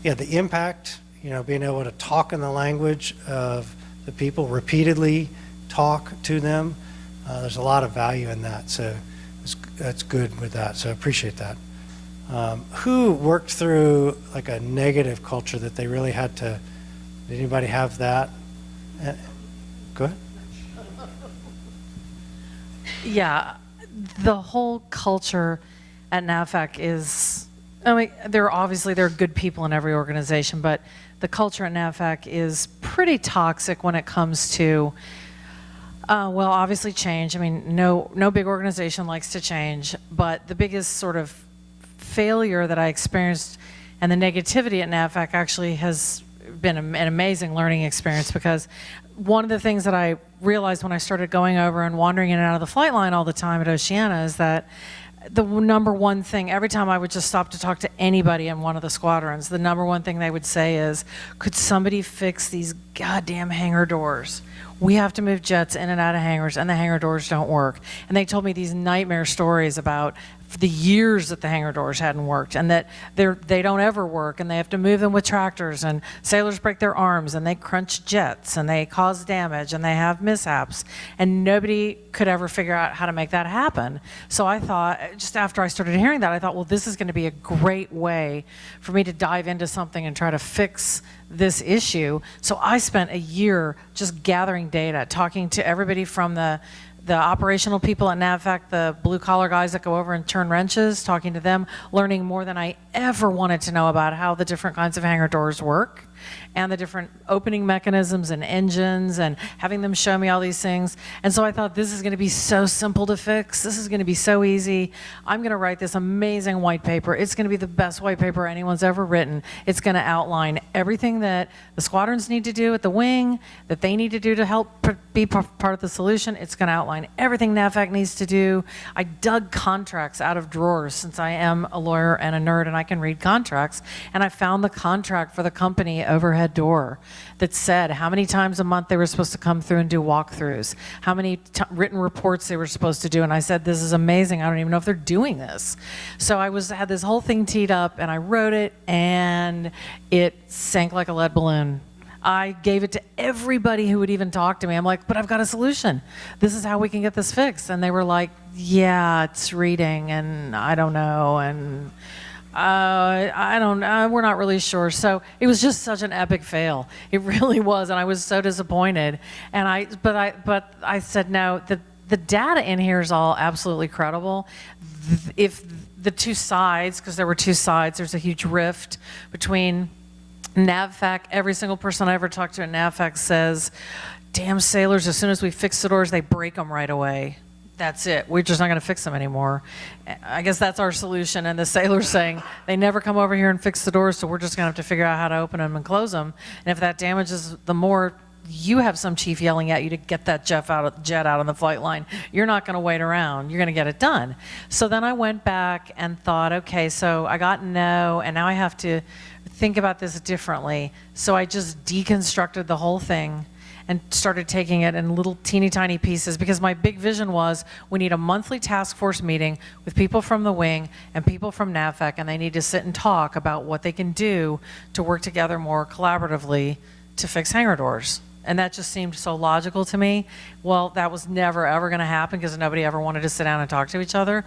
impact, being able to talk in the language of the people, repeatedly talk to them, there's a lot of value in that. So that's good with that. So I appreciate that. Who worked through like a negative culture that they really had to, did anybody have that? Go ahead. Yeah, the whole culture at NAVFAC is, there are good people in every organization, but the culture at NAVFAC is pretty toxic when it comes to, obviously change. No big organization likes to change, but the biggest sort of failure that I experienced and the negativity at NAVFAC actually has been an amazing learning experience, because one of the things that I realized when I started going over and wandering in and out of the flight line all the time at Oceana is that the number one thing, every time I would just stop to talk to anybody in one of the squadrons, the number one thing they would say is, could somebody fix these goddamn hangar doors? We have to move jets in and out of hangars, and the hangar doors don't work. And they told me these nightmare stories about the years that the hangar doors hadn't worked, and that they don't ever work, and they have to move them with tractors, and sailors break their arms, and they crunch jets, and they cause damage, and they have mishaps, and nobody could ever figure out how to make that happen. So I thought, just after I started hearing that, I thought, well, this is going to be a great way for me to dive into something and try to fix this issue. So I spent a year just gathering data, talking to everybody from the operational people at NAVFAC, the blue-collar guys that go over and turn wrenches, talking to them, learning more than I ever wanted to know about how the different kinds of hangar doors work and the different opening mechanisms and engines, and having them show me all these things. And so I thought, this is going to be so simple to fix. This is going to be so easy. I'm going to write this amazing white paper. It's going to be the best white paper anyone's ever written. It's going to outline everything that the squadrons need to do at the wing, that they need to do to help be part of the solution. It's going to outline everything NAVFAC needs to do. I dug contracts out of drawers, since I am a lawyer and a nerd and I can read contracts, and I found the contract for the company overhead door that said how many times a month they were supposed to come through and do walkthroughs, how many written reports they were supposed to do. And I said, this is amazing. I don't even know if they're doing this. So I had this whole thing teed up, and I wrote it, and it sank like a lead balloon. I gave it to everybody who would even talk to me. I'm like, but I've got a solution. This is how we can get this fixed. And they were like, yeah, it's reading, and I don't know, and I don't know, we're not really sure. So it was just such an epic fail. It really was, and I was so disappointed. And I said, no, the data in here is all absolutely credible. If the two sides, because there were two sides, there's a huge rift between NAVFAC. Every single person I ever talked to at NAVFAC says, damn sailors, as soon as we fix the doors, they break them right away. That's it. We're just not going to fix them anymore. I guess that's our solution. And the sailors saying, they never come over here and fix the doors, so we're just going to have to figure out how to open them and close them. And if that damages, the more you have some chief yelling at you to get that jet out on the flight line, you're not going to wait around. You're going to get it done. So then I went back and thought, okay, so I got no, and now I have to think about this differently. So I just deconstructed the whole thing and started taking it in little teeny tiny pieces, because my big vision was, we need a monthly task force meeting with people from the wing and people from NAVFAC, and they need to sit and talk about what they can do to work together more collaboratively to fix hangar doors. And that just seemed so logical to me. Well, that was never ever going to happen, because nobody ever wanted to sit down and talk to each other.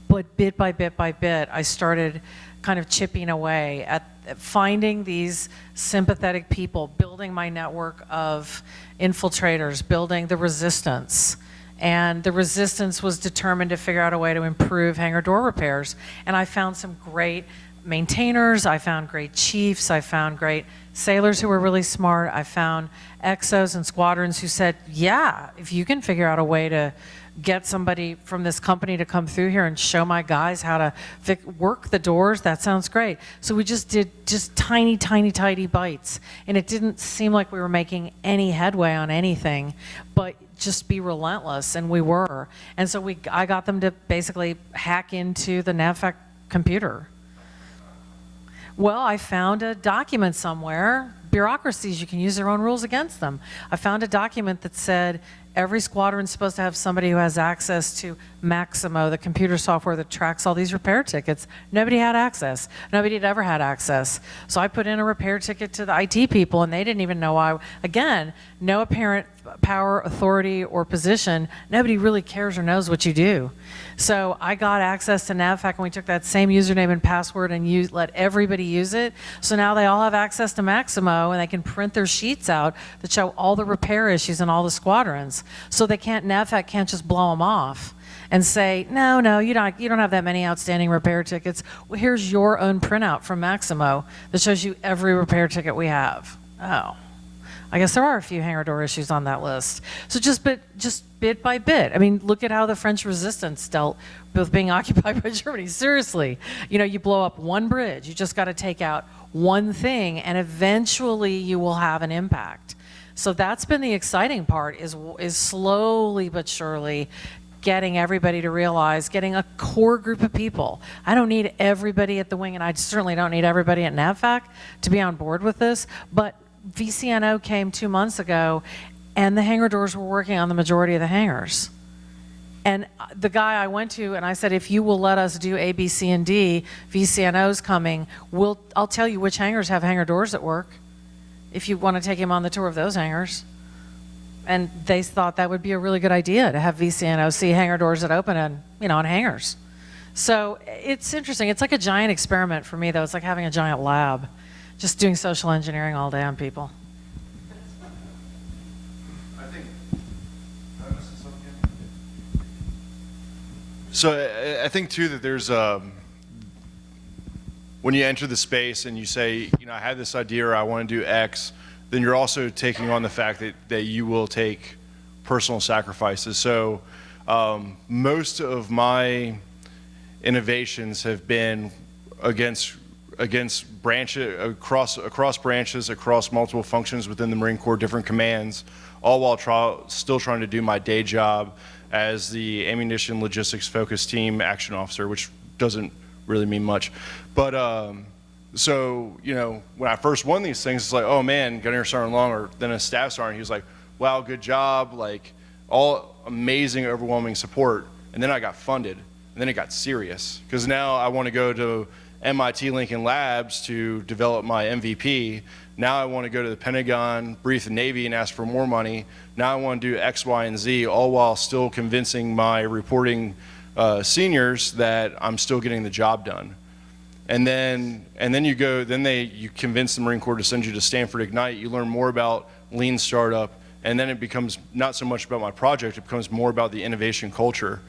But bit by bit by bit, I started kind of chipping away at finding these sympathetic people, building my network of infiltrators, building the resistance. And the resistance was determined to figure out a way to improve hangar door repairs. And I found some great maintainers, I found great chiefs, I found great sailors who were really smart, I found exos and squadrons who said, yeah, if you can figure out a way to get somebody from this company to come through here and show my guys how to work the doors, that sounds great. So we just did just tiny, tiny, tiny bites. And it didn't seem like we were making any headway on anything, but just be relentless, and we were. And so I got them to basically hack into the NAVFAC computer. Well, I found a document somewhere. Bureaucracies, you can use their own rules against them. I found a document that said every squadron's supposed to have somebody who has access to Maximo, the computer software that tracks all these repair tickets. Nobody had access. Nobody had ever had access. So I put in a repair ticket to the IT people, and they didn't even know why. Again, no apparent power, authority, or position. Nobody really cares or knows what you do. So I got access to NAVFAC, and we took that same username and password and let everybody use it. So now they all have access to Maximo, and they can print their sheets out that show all the repair issues in all the squadrons. So NAVFAC can't just blow them off and say, no, you don't have that many outstanding repair tickets. Well, here's your own printout from Maximo that shows you every repair ticket we have. Oh. I guess there are a few hangar door issues on that list. So just bit by bit. I mean, look at how the French resistance dealt with being occupied by Germany. Seriously, you blow up one bridge. You just got to take out one thing, and eventually you will have an impact. So that's been the exciting part, is slowly but surely getting everybody to realize, getting a core group of people. I don't need everybody at the wing, and I certainly don't need everybody at NAVFAC to be on board with this, but VCNO came 2 months ago, and the hangar doors were working on the majority of the hangars. And the guy I went to, and I said, if you will let us do A, B, C, and D, VCNO's coming, I'll tell you which hangars have hangar doors that work, if you want to take him on the tour of those hangars. And they thought that would be a really good idea to have VCNO see hangar doors that open on hangars. So it's interesting. It's like a giant experiment for me, though. It's like having a giant lab. Just doing social engineering all day on people. So I think too that there's when you enter the space and you say, I had this idea or I want to do X, then you're also taking on the fact that you will take personal sacrifices. So most of my innovations have been against across branches, across multiple functions within the Marine Corps, different commands, all while still trying to do my day job as the ammunition logistics focused team action officer, which doesn't really mean much. But so when I first won these things, it's like, oh man, Gunnery Sergeant Long, or then a staff sergeant, he was like, wow, good job, like all amazing, overwhelming support. And then I got funded, and then it got serious, because now I want to go to MIT Lincoln Labs to develop my MVP. Now I want to go to the Pentagon, brief the Navy and ask for more money. Now I want to do X, Y, and Z, all while still convincing my reporting seniors that I'm still getting the job done. And then you convince the Marine Corps to send you to Stanford Ignite. You learn more about lean startup, and then it becomes not so much about my project, it becomes more about the innovation culture.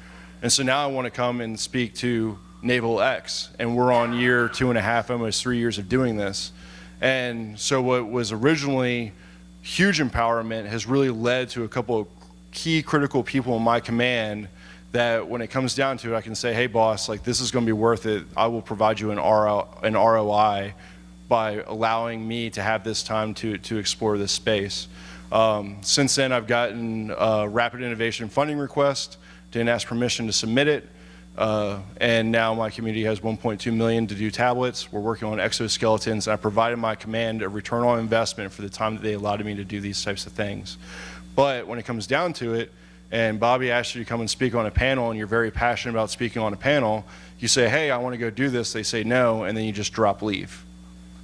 And so now I want to come and speak to Naval X, and we're on year 2.5, almost 3 years of doing this. And so what was originally huge empowerment has really led to a couple of key critical people in my command that when it comes down to it, I can say, hey boss, like this is going to be worth it. I will provide you an ROI by allowing me to have this time to explore this space. Since then, I've gotten a rapid innovation funding request, didn't ask permission to submit it. And now my community has 1.2 million to do tablets. We're working on exoskeletons. I provided my command a return on investment for the time that they allowed me to do these types of things. But when it comes down to it, and Bobby asked you to come and speak on a panel, and you're very passionate about speaking on a panel, you say, hey, I want to go do this. They say no, and then you just drop leave,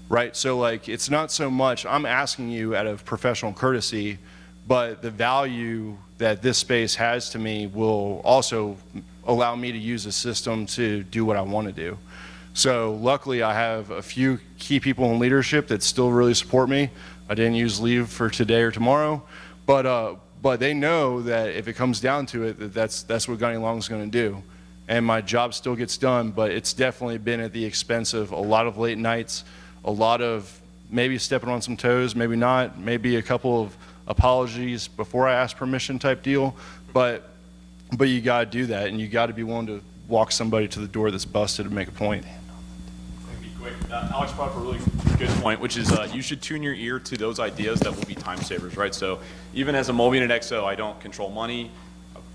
right? So like, it's not so much, I'm asking you out of professional courtesy, but the value that this space has to me will also allow me to use the system to do what I want to do. So luckily I have a few key people in leadership that still really support me. I didn't use leave for today or tomorrow, but they know that if it comes down to it, that's what Gunny Long is going to do. And my job still gets done, but it's definitely been at the expense of a lot of late nights, a lot of maybe stepping on some toes, maybe not, maybe a couple of apologies before I ask permission type deal. But but you got to do that, and you got to be willing to walk somebody to the door that's busted and make a point. Be quick. Alex brought up a really good point, which is you should tune your ear to those ideas that will be time savers, right? So even as a Mobinet XO, I don't control money,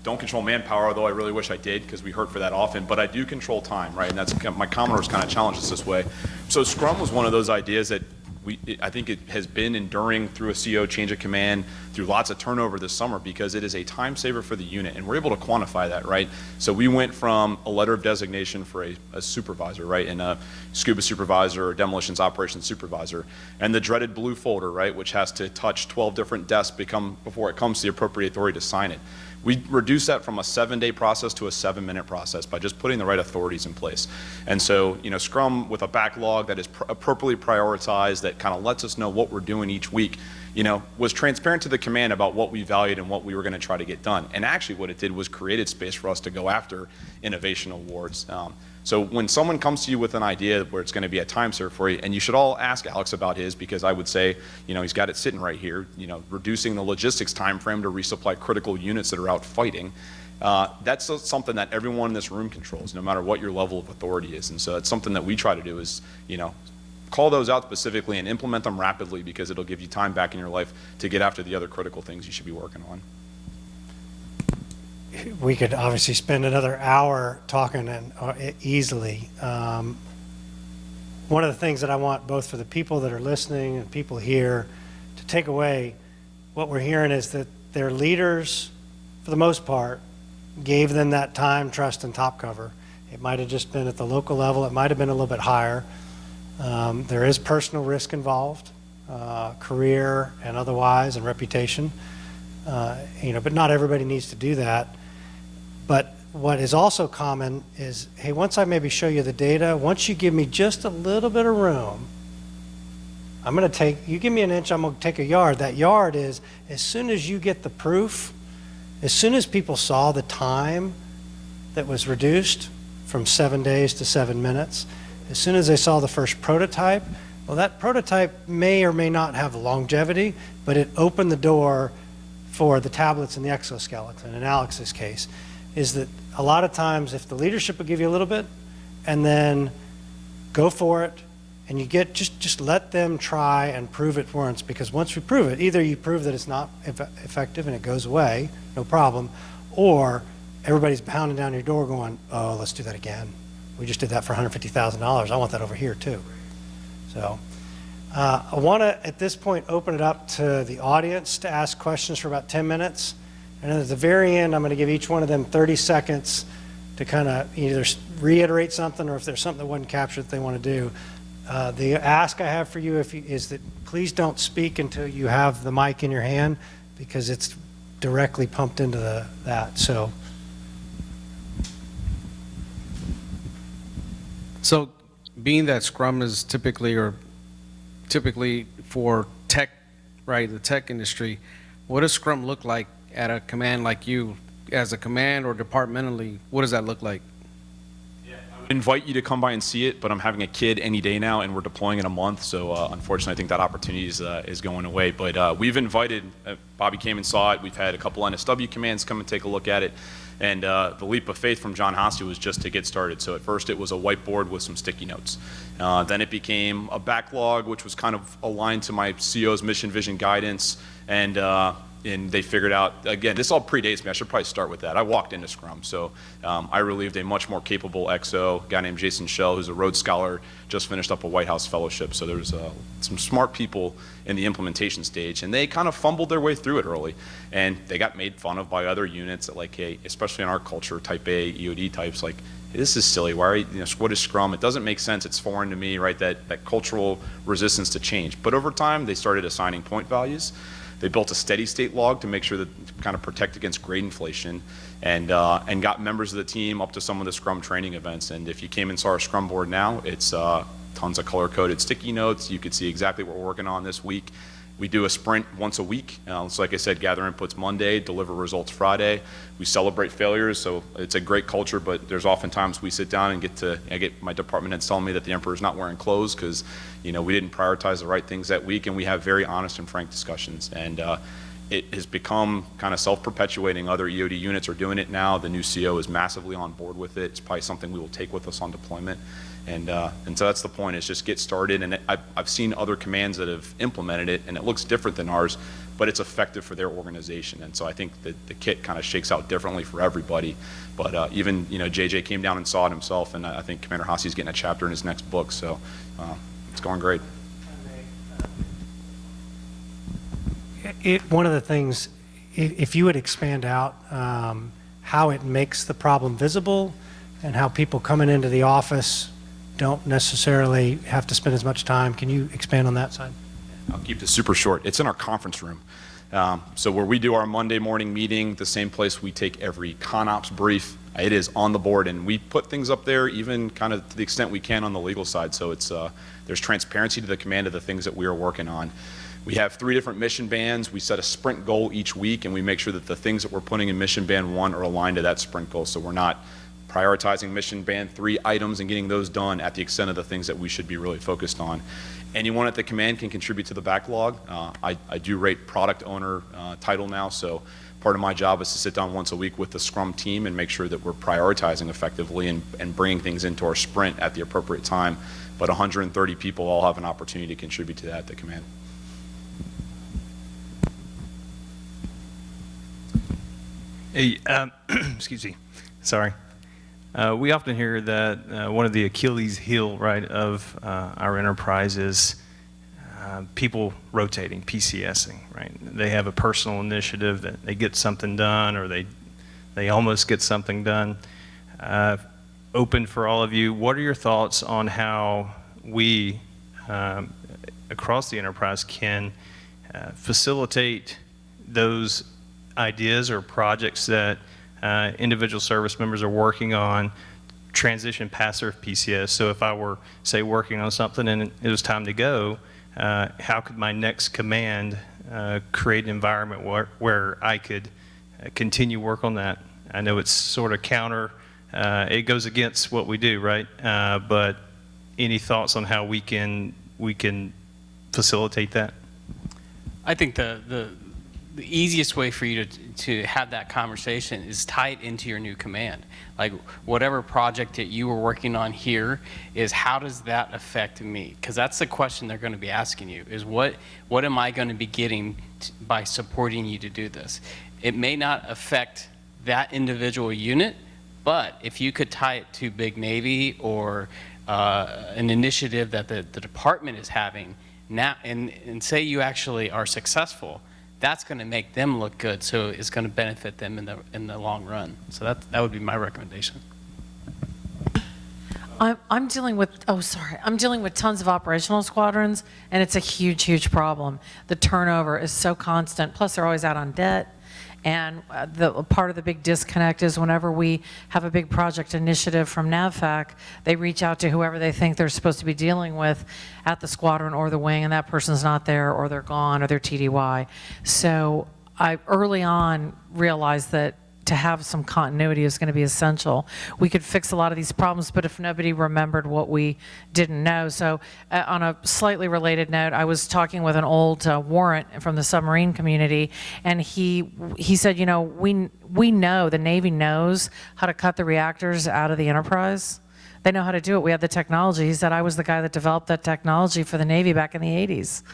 don't control manpower, although I really wish I did because we hurt for that often, but I do control time, right? And that's my Commodore's kind of challenged us this way. So Scrum was one of those ideas that I think it has been enduring through a CO change of command, through lots of turnover this summer, because it is a time saver for the unit, and we're able to quantify that, right? So we went from a letter of designation for a supervisor, right, and a scuba supervisor or demolitions operations supervisor, and the dreaded blue folder, right, which has to touch 12 different desks before it comes to the appropriate authority to sign it. We reduced that from a 7-day process to a 7-minute process by just putting the right authorities in place. And so, you know, Scrum with a backlog that is appropriately prioritized, that kind of lets us know what we're doing each week, you know, was transparent to the command about what we valued and what we were going to try to get done. And actually what it did was created space for us to go after innovation awards. So when someone comes to you with an idea where it's going to be a time serve for you, and you should all ask Alex about his, because I would say, you know, he's got it sitting right here, you know, reducing the logistics time frame to resupply critical units that are out fighting. That's something that everyone in this room controls, no matter what your level of authority is. And so it's something that we try to do is, you know, call those out specifically and implement them rapidly, because it'll give you time back in your life to get after the other critical things you should be working on. We could obviously spend another hour talking and easily. One of the things that I want both for the people that are listening and people here to take away, what we're hearing is that their leaders, for the most part, gave them that time, trust, and top cover. It might have just been at the local level. It might have been a little bit higher. There is personal risk involved, career and otherwise, and reputation. You know, but not everybody needs to do that. But what is also common is, hey, once I maybe show you the data, once you give me just a little bit of room, I'm going to take, you give me an inch, I'm going to take a yard. That yard is, as soon as you get the proof, as soon as people saw the time that was reduced from 7 days to 7 minutes, as soon as they saw the first prototype, well, that prototype may or may not have longevity, but it opened the door for the tablets and the exoskeleton. In Alex's case, is that a lot of times if the leadership will give you a little bit and then go for it, and you get, just let them try and prove it once, because once we prove it, either you prove that it's not effective and it goes away, no problem, or everybody's pounding down your door going, oh, let's do that again. We just did that for $150,000. I want that over here too. So I want to, at this point, open it up to the audience to ask questions for about 10 minutes. And then at the very end, I'm going to give each one of them 30 seconds to kind of either reiterate something, or if there's something that wasn't captured that they want to do. The ask I have for you is that please don't speak until you have the mic in your hand, because it's directly pumped into that. So being that Scrum is typically for tech, right, the tech industry, what does Scrum look like at a command like you, as a command or departmentally? What does that look like? I would invite you to come by and see it, but I'm having a kid any day now, and we're deploying in a month, so unfortunately I think that opportunity is going away. But we've invited, Bobby came and saw it, we've had a couple NSW commands come and take a look at it, and the leap of faith from John Hosty was just to get started. So at first it was a whiteboard with some sticky notes. Then it became a backlog, which was kind of aligned to my CO's mission, vision, guidance, and they figured out, again, this all predates me, I should probably start with that. I walked into Scrum, so I relieved a much more capable XO, a guy named Jason Schell, who's a Rhodes Scholar, just finished up a White House fellowship, so there's some smart people in the implementation stage, and they kind of fumbled their way through it early, and they got made fun of by other units that, like, hey, especially in our culture, type A, EOD types, like, hey, this is silly, why are you, what is Scrum? It doesn't make sense, it's foreign to me, right, that cultural resistance to change. But over time, they started assigning point values. They built a steady state log to make sure that kind of protect against grade inflation, and got members of the team up to some of the Scrum training events. And if you came and saw our Scrum board now, it's tons of color-coded sticky notes. You could see exactly what we're working on this week. We do a sprint once a week. So like I said, gather inputs Monday, deliver results Friday. We celebrate failures, so it's a great culture, but there's oftentimes we sit down and I get my department heads telling me that the emperor's not wearing clothes because, we didn't prioritize the right things that week, and we have very honest and frank discussions. And, it has become kind of self-perpetuating. Other EOD units are doing it now. The new CO is massively on board with it. It's probably something we will take with us on deployment. And so that's the point, is just get started. And I've seen other commands that have implemented it, and it looks different than ours, but it's effective for their organization. And so I think that the kit kind of shakes out differently for everybody. But even, JJ came down and saw it himself, and I think Commander Haasi's getting a chapter in his next book. So it's going great. One of the things, if you would expand out how it makes the problem visible and how people coming into the office don't necessarily have to spend as much time, can you expand on that side? I'll keep this super short. It's in our conference room. So where we do our Monday morning meeting, the same place we take every ConOps brief, it is on the board, and we put things up there even kind of to the extent we can on the legal side. So it's there's transparency to the command of the things that we are working on. We have 3 different mission bands. We set a sprint goal each week, and we make sure that the things that we're putting in mission band 1 are aligned to that sprint goal. So we're not prioritizing mission band 3 items and getting those done at the extent of the things that we should be really focused on. Anyone at the command can contribute to the backlog. I do rate product owner title now, so part of my job is to sit down once a week with the Scrum team and make sure that we're prioritizing effectively and bringing things into our sprint at the appropriate time. But 130 people all have an opportunity to contribute to that at the command. Hey, excuse me. Sorry. We often hear that one of the Achilles heel, right, of our enterprise is people rotating, PCSing, right? They have a personal initiative that they get something done, or they almost get something done. Open for all of you. What are your thoughts on how we across the enterprise can facilitate those ideas or projects that individual service members are working on, transition past their PCS? So if I were, say, working on something and it was time to go, how could my next command create an environment where I could continue work on that? I know it's sort of counter, it goes against what we do, right? But any thoughts on how we can facilitate that? I think the easiest way for you to have that conversation is tie it into your new command. Like, whatever project that you were working on here is, how does that affect me? Because that's the question they're going to be asking you, is what am I going to be getting by supporting you to do this? It may not affect that individual unit, but if you could tie it to Big Navy or an initiative that the department is having now, and say you actually are successful, that's going to make them look good, so it's going to benefit them in the long run. So that would be my recommendation. I'm dealing with tons of operational squadrons, and it's a huge problem. The turnover is so constant, plus they're always out on debt. And the part of the big disconnect is whenever we have a big project initiative from NAVFAC, they reach out to whoever they think they're supposed to be dealing with at the squadron or the wing, and that person's not there, or they're gone, or they're TDY. So I early on realized that to have some continuity is going to be essential. We could fix a lot of these problems, but if nobody remembered what we didn't know. So on a slightly related note, I was talking with an old warrant from the submarine community, and he said, you know, we know, the Navy knows how to cut the reactors out of the Enterprise. They know how to do it. We have the technology. He said, I was the guy that developed that technology for the Navy back in the 80s.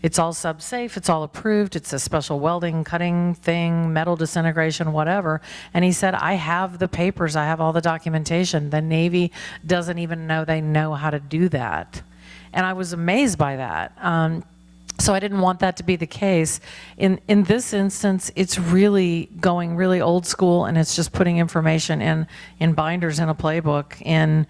It's all sub-safe, it's all approved, it's a special welding, cutting thing, metal disintegration, whatever. And he said, I have the papers, I have all the documentation. The Navy doesn't even know they know how to do that. And I was amazed by that. So I didn't want that to be the case. In this instance, it's really going really old school, and it's just putting information in binders in a playbook, in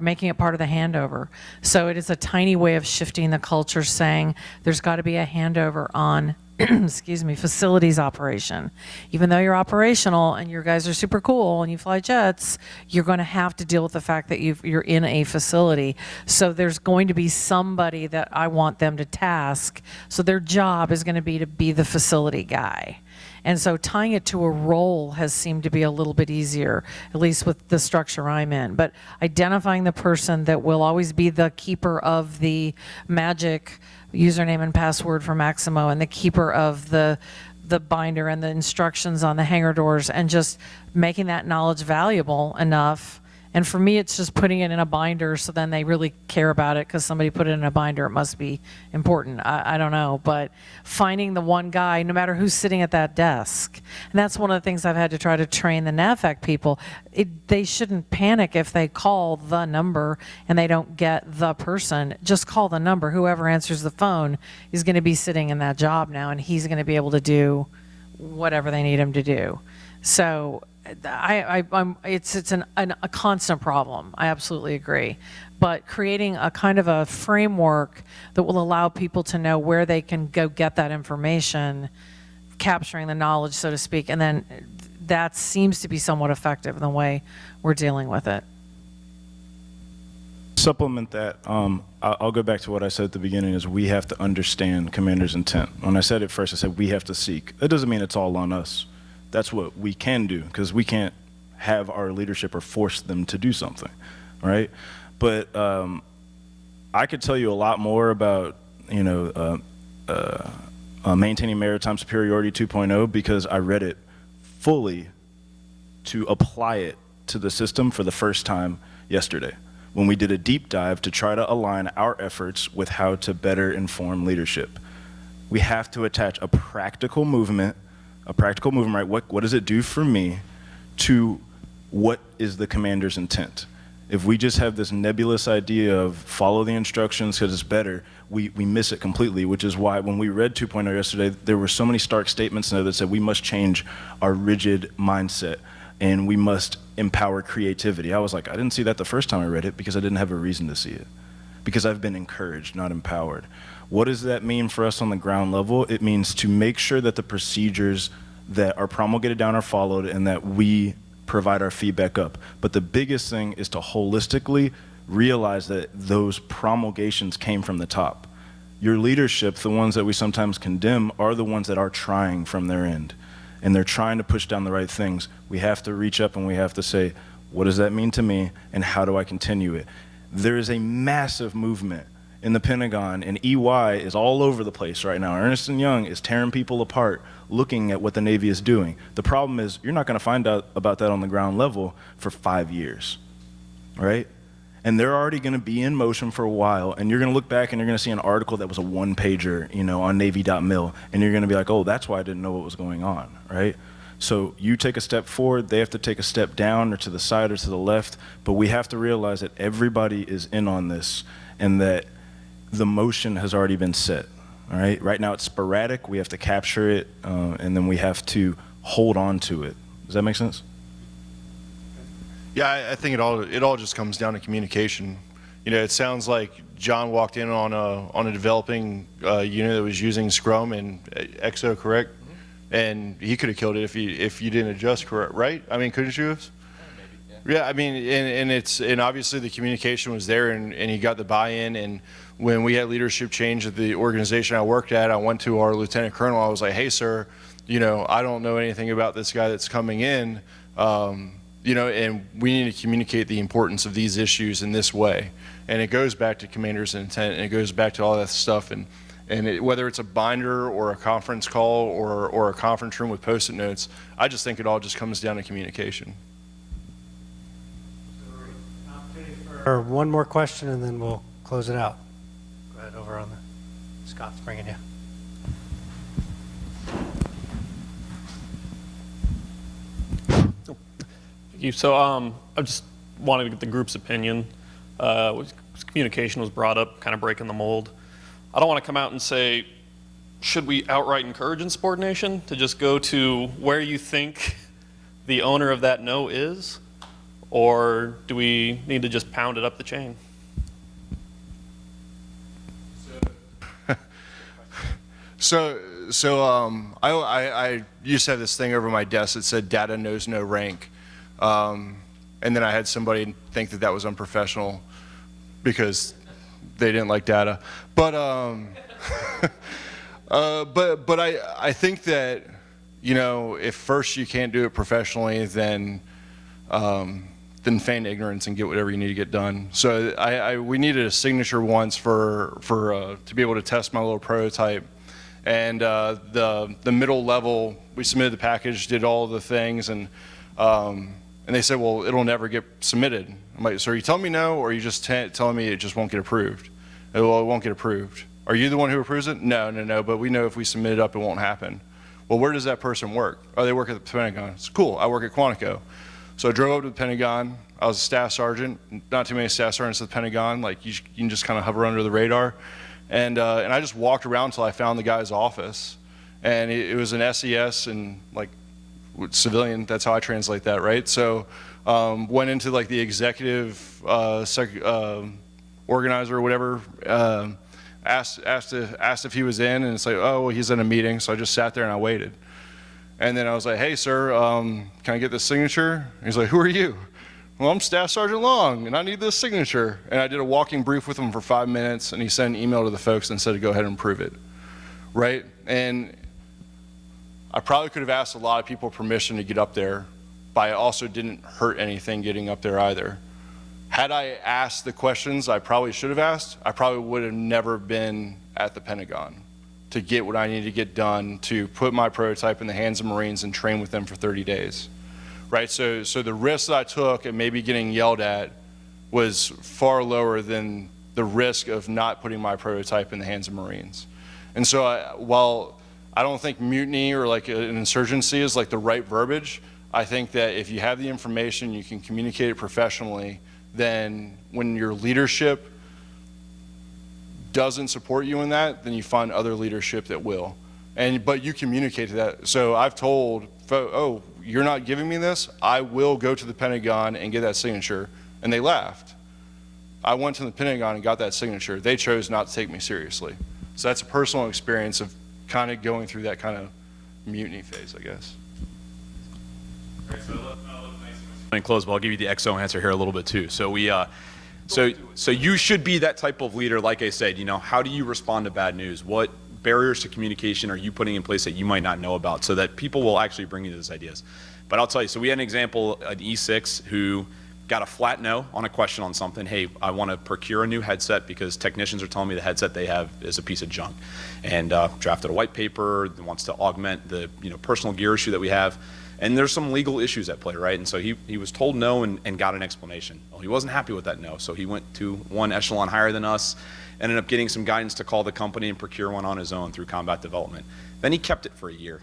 making it part of the handover. So it is a tiny way of shifting the culture, saying there's got to be a handover on excuse me, facilities operation. Even though you're operational and your guys are super cool and you fly jets, you're going to have to deal with the fact that you're in a facility. So there's going to be somebody that I want them to task. So their job is going to be the facility guy. And so tying it to a role has seemed to be a little bit easier, at least with the structure I'm in. But identifying the person that will always be the keeper of the magic username and password for Maximo, and the keeper of the the binder and the instructions on the hangar doors and just making that knowledge valuable enough. And for me, it's just putting it in a binder so then they really care about it because somebody put it in a binder. It must be important. I don't know. But finding the one guy, no matter who's sitting at that desk. And that's one of the things I've had to try to train the NAVFAC people. They shouldn't panic if they call the number and they don't get the person. Just call the number. Whoever answers the phone is going to be sitting in that job now, and he's going to be able to do whatever they need him to do. So it's a constant problem. I absolutely agree. But creating a kind of a framework that will allow people to know where they can go get that information, capturing the knowledge, so to speak, and then that seems to be somewhat effective in the way we're dealing with it. Supplement that, I'll go back to what I said at the beginning, is we have to understand commander's intent. When I said it first, I said we have to seek. That doesn't mean it's all on us. That's what we can do, because we can't have our leadership or force them to do something, right? But I could tell you a lot more about, maintaining maritime superiority 2.0 because I read it fully to apply it to the system for the first time yesterday, when we did a deep dive to try to align our efforts with how to better inform leadership. We have to attach a practical movement, right? What does it do for me to what is the commander's intent? If we just have this nebulous idea of follow the instructions because it's better, we miss it completely, which is why when we read 2.0 yesterday, there were so many stark statements in there that said we must change our rigid mindset and we must empower creativity. I was like, I didn't see that the first time I read it because I didn't have a reason to see it, because I've been encouraged, not empowered. What does that mean for us on the ground level? It means to make sure that the procedures that are promulgated down are followed and that we provide our feedback up. But the biggest thing is to holistically realize that those promulgations came from the top. Your leadership, the ones that we sometimes condemn, are the ones that are trying from their end. And they're trying to push down the right things. We have to reach up and we have to say, what does that mean to me and how do I continue it? There is a massive movement in the Pentagon, and EY is all over the place right now. Ernst & Young is tearing people apart, looking at what the Navy is doing. The problem is you're not going to find out about that on the ground level for 5 years, right? And they're already going to be in motion for a while, and you're going to look back and you're going to see an article that was a one-pager, on Navy.mil, and you're going to be like, oh, that's why I didn't know what was going on, right? So you take a step forward, they have to take a step down or to the side or to the left, but we have to realize that everybody is in on this and that the motion has already been set, all right? Right now it's sporadic, we have to capture it, and then we have to hold on to it. Does that make sense? Yeah, I think it all just comes down to communication. It sounds like John walked in on a developing unit that was using Scrum and EXO, correct? And he could have killed it if you didn't adjust, correct? Right? I mean, couldn't you have? Yeah, I mean, and obviously the communication was there, and he got the buy-in. And when we had leadership change at the organization I worked at, I went to our lieutenant colonel. I was like, hey, sir, I don't know anything about this guy that's coming in, and we need to communicate the importance of these issues in this way. And it goes back to commander's intent, and it goes back to all that stuff. And whether it's a binder or a conference call or a conference room with Post-it notes, I just think it all just comes down to communication. Or one more question and then we'll close it out. Go ahead, over on the, Scott's bringing you. Thank you. So I just wanted to get the group's opinion. Communication was brought up, kind of breaking the mold. I don't want to come out and say, should we outright encourage insubordination to just go to where you think the owner of that no is? Or do we need to just pound it up the chain? I used to have this thing over my desk that said data knows no rank. And then I had somebody think that was unprofessional because they didn't like data. But I think that, if first you can't do it professionally, then feign ignorance and get whatever you need to get done. So we needed a signature once to be able to test my little prototype, And the middle level, we submitted the package, did all the things, and they said, well, it'll never get submitted. I'm like, so are you telling me no, or are you just telling me it just won't get approved? Well, it won't get approved. Are you the one who approves it? No, but we know if we submit it up, it won't happen. Well, where does that person work? Oh, they work at the Pentagon. It's cool, I work at Quantico. So I drove up to the Pentagon. I was a staff sergeant. Not too many staff sergeants at the Pentagon. Like, you can just kind of hover under the radar. And I just walked around until I found the guy's office. And it was an SES and like civilian, that's how I translate that, right? So went into like the executive organizer or whatever, asked if he was in, and it's like, oh, well, he's in a meeting. So I just sat there and I waited. And then I was like, hey, sir, can I get this signature? And he's like, who are you? Well, I'm Staff Sergeant Long, and I need this signature. And I did a walking brief with him for 5 minutes, and he sent an email to the folks and said to go ahead and prove it, right? And I probably could have asked a lot of people permission to get up there, but I also didn't hurt anything getting up there either. Had I asked the questions I probably should have asked, I probably would have never been at the Pentagon to get what I needed to get done to put my prototype in the hands of Marines and train with them for 30 days, right? So the risk that I took and maybe getting yelled at was far lower than the risk of not putting my prototype in the hands of Marines. And so while I don't think mutiny or like an insurgency is like the right verbiage, I think that if you have the information, you can communicate it professionally, then when your leadership doesn't support you in that, then you find other leadership that will. But you communicate to that. So I've told, oh, you're not giving me this? I will go to the Pentagon and get that signature. And they laughed. I went to the Pentagon and got that signature. They chose not to take me seriously. So that's a personal experience of kind of going through that kind of mutiny phase, I guess. All right, so in close, but I'll give you the XO answer here a little bit too. So so you should be that type of leader. Like I said, you know, how do you respond to bad news? What barriers to communication are you putting in place that you might not know about so that people will actually bring you those ideas? But I'll tell you, so we had an example, an E6 who got a flat no on a question on something. Hey, I want to procure a new headset because technicians are telling me the headset they have is a piece of junk, and drafted a white paper that wants to augment the personal gear issue that we have. And there's some legal issues at play, right? And so he was told no and got an explanation. Well, he wasn't happy with that no, so he went to one echelon higher than us, ended up getting some guidance to call the company and procure one on his own through combat development. Then he kept it for a year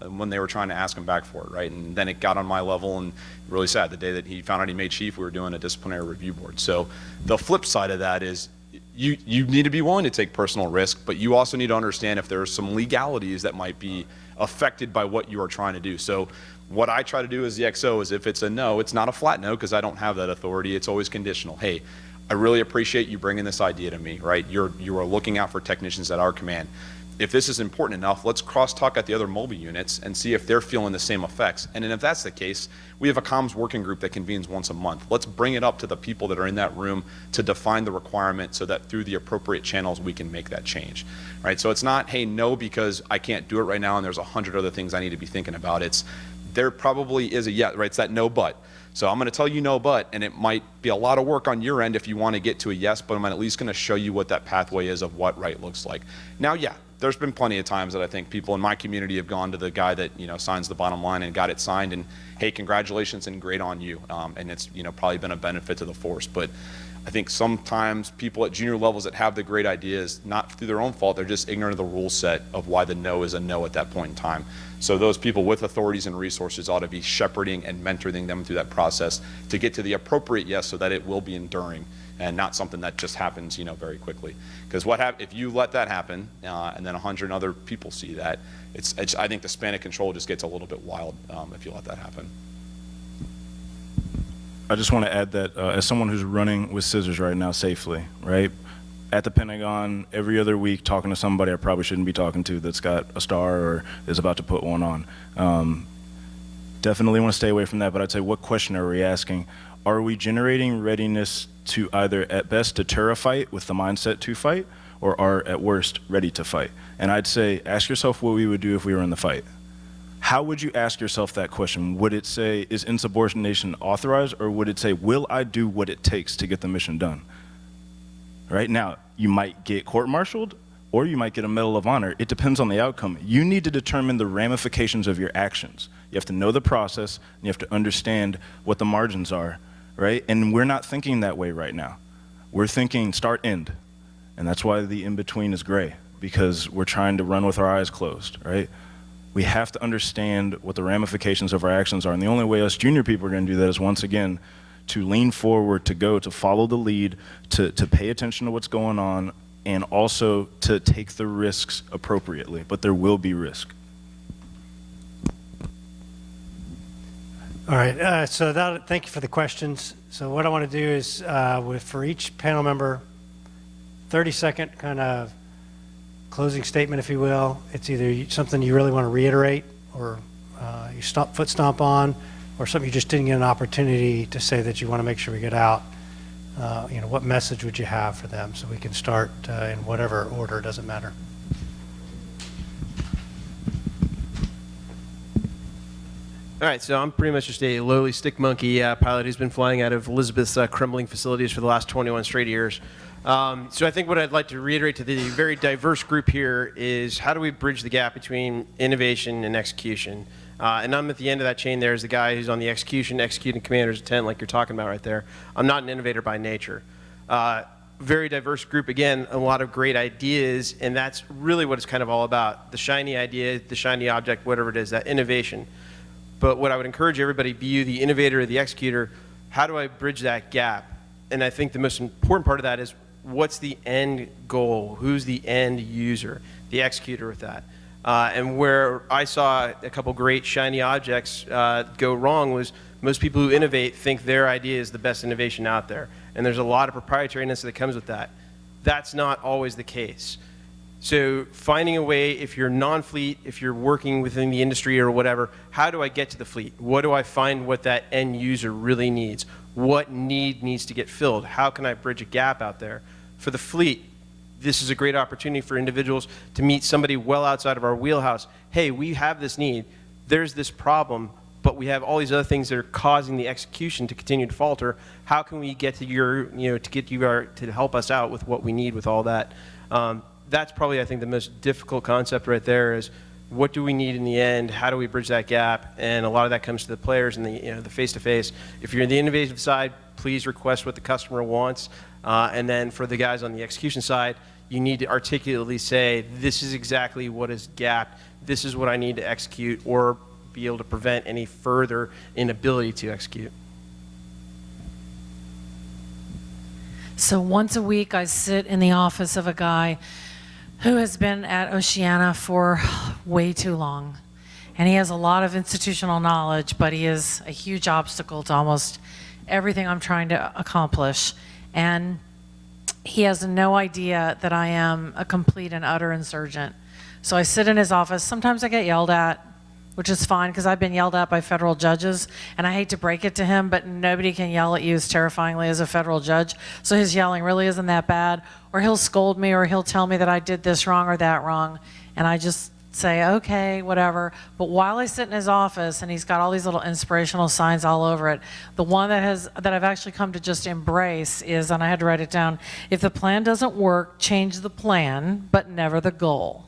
when they were trying to ask him back for it, right? And then it got on my level, and really sad, the day that he found out he made chief, we were doing a disciplinary review board. So the flip side of that is you need to be willing to take personal risk, but you also need to understand if there are some legalities that might be affected by what you are trying to do. So what I try to do as the XO is if it's a no, it's not a flat no because I don't have that authority. It's always conditional. Hey, I really appreciate you bringing this idea to me, right? You are looking out for technicians at our command. If this is important enough, let's cross-talk at the other mobile units and see if they're feeling the same effects. And then if that's the case, we have a comms working group that convenes once a month. Let's bring it up to the people that are in that room to define the requirement so that through the appropriate channels we can make that change, right? So it's not, hey, no, because I can't do it right now and there's 100 other things I need to be thinking about. It's, there probably is a yes, right? It's that no but. So I'm going to tell you no but, and it might be a lot of work on your end if you want to get to a yes, but I'm at least going to show you what that pathway is of what right looks like. Now, yeah, there's been plenty of times that I think people in my community have gone to the guy that signs the bottom line and got it signed, and hey, congratulations and great on you, and it's probably been a benefit to the force. But I think sometimes people at junior levels that have the great ideas, not through their own fault, they're just ignorant of the rule set of why the no is a no at that point in time. So those people with authorities and resources ought to be shepherding and mentoring them through that process to get to the appropriate yes so that it will be enduring and not something that just happens very quickly. Because if you let that happen and then 100 other people see that, I think the span of control just gets a little bit wild if you let that happen. I just want to add that as someone who's running with scissors right now safely, right? At the Pentagon, every other week talking to somebody I probably shouldn't be talking to that's got a star or is about to put one on. Definitely want to stay away from that, but I'd say what question are we asking? Are we generating readiness to either at best deter a fight with the mindset to fight, or are at worst ready to fight? And I'd say ask yourself what we would do if we were in the fight. How would you ask yourself that question? Would it say, is insubordination authorized, or would it say, will I do what it takes to get the mission done? Right now, you might get court-martialed, or you might get a Medal of Honor. It depends on the outcome. You need to determine the ramifications of your actions. You have to know the process, and you have to understand what the margins are, right? And we're not thinking that way right now. We're thinking start, end. And that's why the in-between is gray, because we're trying to run with our eyes closed, right? We have to understand what the ramifications of our actions are. And the only way us junior people are going to do that is, once again, to lean forward, to follow the lead, to pay attention to what's going on, and also to take the risks appropriately. But there will be risk. All right, thank you for the questions. So what I want to do is, for each panel member, 30-second kind of closing statement, if you will. It's either something you really want to reiterate, or you foot stomp on, or something you just didn't get an opportunity to say that you want to make sure we get out. What message would you have for them? So we can start in whatever order, doesn't matter. All right, so I'm pretty much just a lowly stick monkey pilot who's been flying out of Elizabeth's crumbling facilities for the last 21 straight years. So I think what I'd like to reiterate to the very diverse group here is, how do we bridge the gap between innovation and execution? And I'm at the end of that chain there as the guy who's on the executing commander's tent, like you're talking about right there. I'm not an innovator by nature. Very diverse group, again, a lot of great ideas, and that's really what it's kind of all about. The shiny idea, the shiny object, whatever it is, that innovation. But what I would encourage everybody, be you the innovator or the executor, how do I bridge that gap? And I think the most important part of that is, what's the end goal? Who's the end user, the executor with that? And where I saw a couple great shiny objects go wrong was, most people who innovate think their idea is the best innovation out there. And there's a lot of proprietariness that comes with that. That's not always the case. So finding a way, if you're non-fleet, if you're working within the industry or whatever, how do I get to the fleet? What do I find what that end user really needs? What need needs to get filled? How can I bridge a gap out there? For the fleet, this is a great opportunity for individuals to meet somebody well outside of our wheelhouse. Hey, we have this need. There's this problem, but we have all these other things that are causing the execution to continue to falter. How can we get to to help us out with what we need with all that? That's probably, I think, the most difficult concept right there is, what do we need in the end? How do we bridge that gap? And a lot of that comes to the players and the face-to-face. If you're in the innovative side, please request what the customer wants. And then for the guys on the execution side, you need to articulately say, this is exactly what is gapped. This is what I need to execute, or be able to prevent any further inability to execute. So once a week, I sit in the office of a guy who has been at Oceana for way too long. And he has a lot of institutional knowledge, but he is a huge obstacle to almost everything I'm trying to accomplish. And he has no idea that I am a complete and utter insurgent. So I sit in his office. Sometimes I get yelled at, which is fine, because I've been yelled at by federal judges, and I hate to break it to him, but nobody can yell at you as terrifyingly as a federal judge. So his yelling really isn't that bad. Or he'll scold me, or he'll tell me that I did this wrong or that wrong, and I just say, okay, whatever. But while I sit in his office, and he's got all these little inspirational signs all over it, the one that I've actually come to just embrace is, and I had to write it down, if the plan doesn't work, change the plan, but never the goal.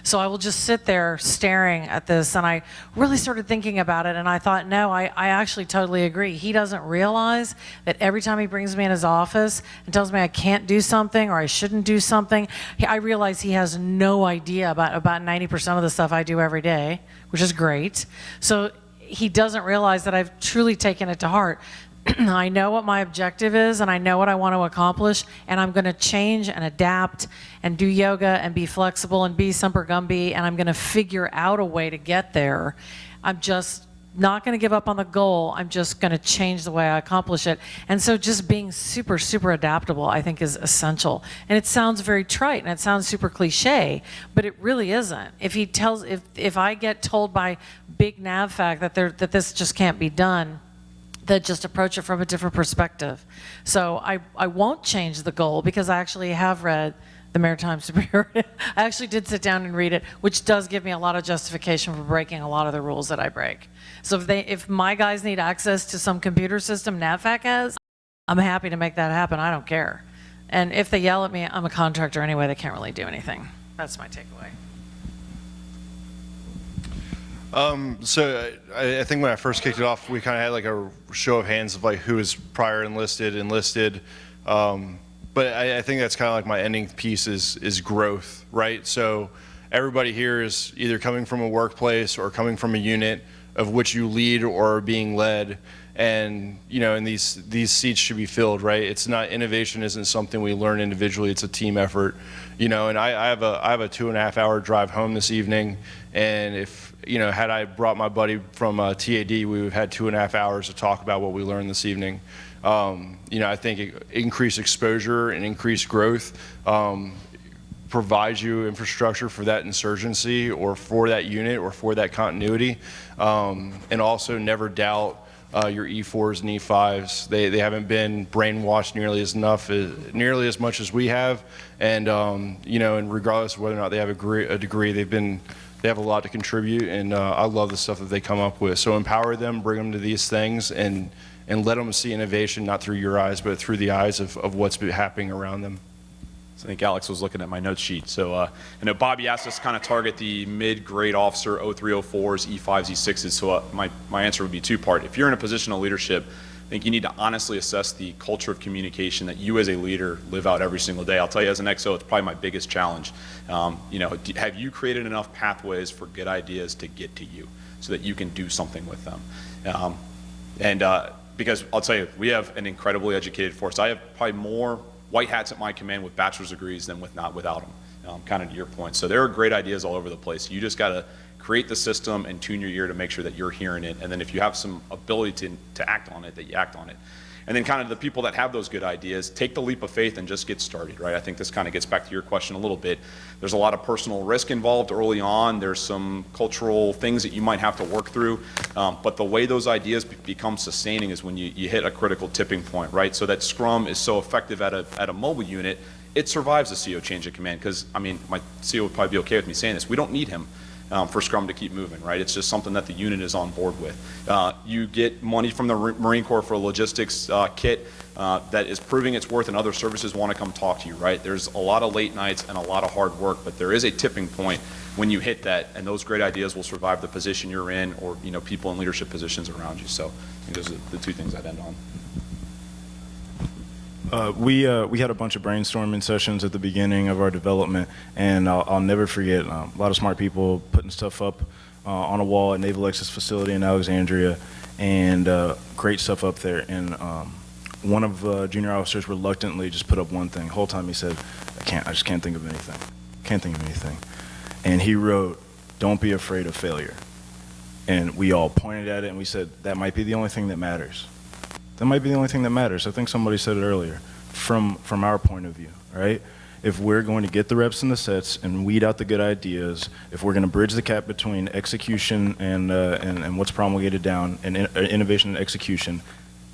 So I will just sit there staring at this, and I really started thinking about it, and I thought, no, I actually totally agree. He doesn't realize that every time he brings me in his office and tells me I can't do something or I shouldn't do something, I realize he has no idea about 90% of the stuff I do every day, which is great. So he doesn't realize that I've truly taken it to heart. I know what my objective is, and I know what I want to accomplish, and I'm going to change and adapt and do yoga and be flexible and be Semper Gumby, and I'm going to figure out a way to get there. I'm just not going to give up on the goal. I'm just going to change the way I accomplish it. And so just being super, super adaptable, I think, is essential. And it sounds very trite, and it sounds super cliche, but it really isn't. If I get told by Big NAVFAC that this just can't be done, that just approach it from a different perspective. So I won't change the goal, because I actually have read the Maritime Superiority. I actually did sit down and read it, which does give me a lot of justification for breaking a lot of the rules that I break. So if my guys need access to some computer system NAVFAC has, I'm happy to make that happen. I don't care. And if they yell at me, I'm a contractor anyway. They can't really do anything. That's my takeaway. So I think when I first kicked it off, we kind of had like a show of hands of like who was prior enlisted. But I think that's kind of like my ending piece is growth, right? So everybody here is either coming from a workplace or coming from a unit of which you lead or are being led. And, you know, and these seats should be filled, right? It's not, innovation isn't something we learn individually, it's a team effort, you know, and I have a 2.5 hour drive home this evening. And if, you know, had I brought my buddy from TAD, we would have had 2.5 hours to talk about what we learned this evening. You know, I think increased exposure and increased growth provides you infrastructure for that insurgency or for that unit or for that continuity. And also never doubt your E4s and E5s. They haven't been brainwashed nearly as much as we have. And, you know, and regardless of whether or not they have a degree, they have a lot to contribute, and I love the stuff that they come up with. So empower them, bring them to these things, and let them see innovation not through your eyes, but through the eyes of what's been happening around them. So I think Alex was looking at my note sheet. So I know Bobby asked us to kind of target the mid-grade officer, 0304s, E5s, E6s. So my answer would be two-part. If you're in a position of leadership, I think you need to honestly assess the culture of communication that you as a leader live out every single day. I'll tell you, as an XO, it's probably my biggest challenge. You know, have you created enough pathways for good ideas to get to you so that you can do something with them? Because I'll tell you, we have an incredibly educated force. I have probably more white hats at my command with bachelor's degrees than without them, kind of to your point. So there are great ideas all over the place. You just got to create the system and tune your ear to make sure that you're hearing it. And then if you have some ability to act on it, that you act on it. And then kind of the people that have those good ideas, take the leap of faith and just get started, right? I think this kind of gets back to your question a little bit. There's a lot of personal risk involved early on. There's some cultural things that you might have to work through. But the way those ideas become sustaining is when you hit a critical tipping point, right? So that Scrum is so effective at a mobile unit, it survives a CO change of command. Because, I mean, my CO would probably be okay with me saying this. We don't need him for Scrum to keep moving, right? It's just something that the unit is on board with. You get money from the Marine Corps for a logistics kit that is proving its worth, and other services want to come talk to you, right? There's a lot of late nights and a lot of hard work, but there is a tipping point when you hit that, and those great ideas will survive the position you're in, or, you know, people in leadership positions around you. So I think those are the two things I'd end on. We had a bunch of brainstorming sessions at the beginning of our development, and I'll never forget a lot of smart people putting stuff up on a wall at Naval Ex's facility in Alexandria, and great stuff up there. And one of the junior officers reluctantly just put up one thing. The whole time he said, I just can't think of anything. Can't think of anything. And he wrote, "Don't be afraid of failure." And we all pointed at it and we said, that might be the only thing that matters. That might be the only thing that matters. I think somebody said it earlier, from our point of view, right? If we're going to get the reps and the sets and weed out the good ideas, if we're going to bridge the gap between execution and what's promulgated down, and innovation and execution,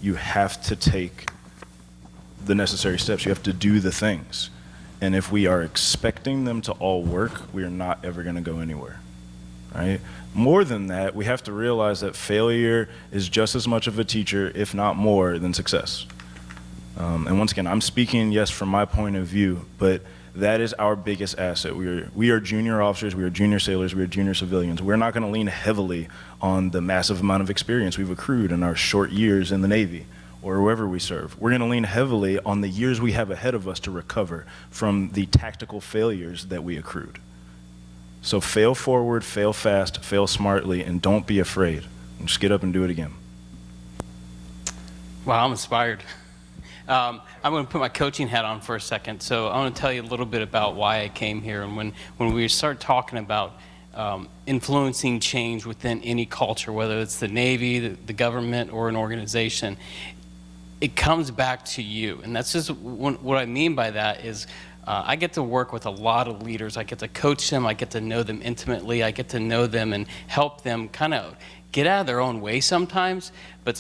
you have to take the necessary steps. You have to do the things. And if we are expecting them to all work, we are not ever going to go anywhere, right? More than that, we have to realize that failure is just as much of a teacher, if not more, than success. And once again, I'm speaking, yes, from my point of view, but that is our biggest asset. We are junior officers, we are junior sailors, we are junior civilians. We're not going to lean heavily on the massive amount of experience we've accrued in our short years in the Navy or wherever we serve. We're going to lean heavily on the years we have ahead of us to recover from the tactical failures that we accrued. So fail forward, fail fast, fail smartly, and don't be afraid. And just get up and do it again. Wow, I'm inspired. I'm going to put my coaching hat on for a second. So I want to tell you a little bit about why I came here. And when we start talking about influencing change within any culture, whether it's the Navy, the government, or an organization, it comes back to you. And that's just what I mean by that is I get to work with a lot of leaders. I get to coach them. I get to know them intimately. I get to know them and help them kind of get out of their own way sometimes. But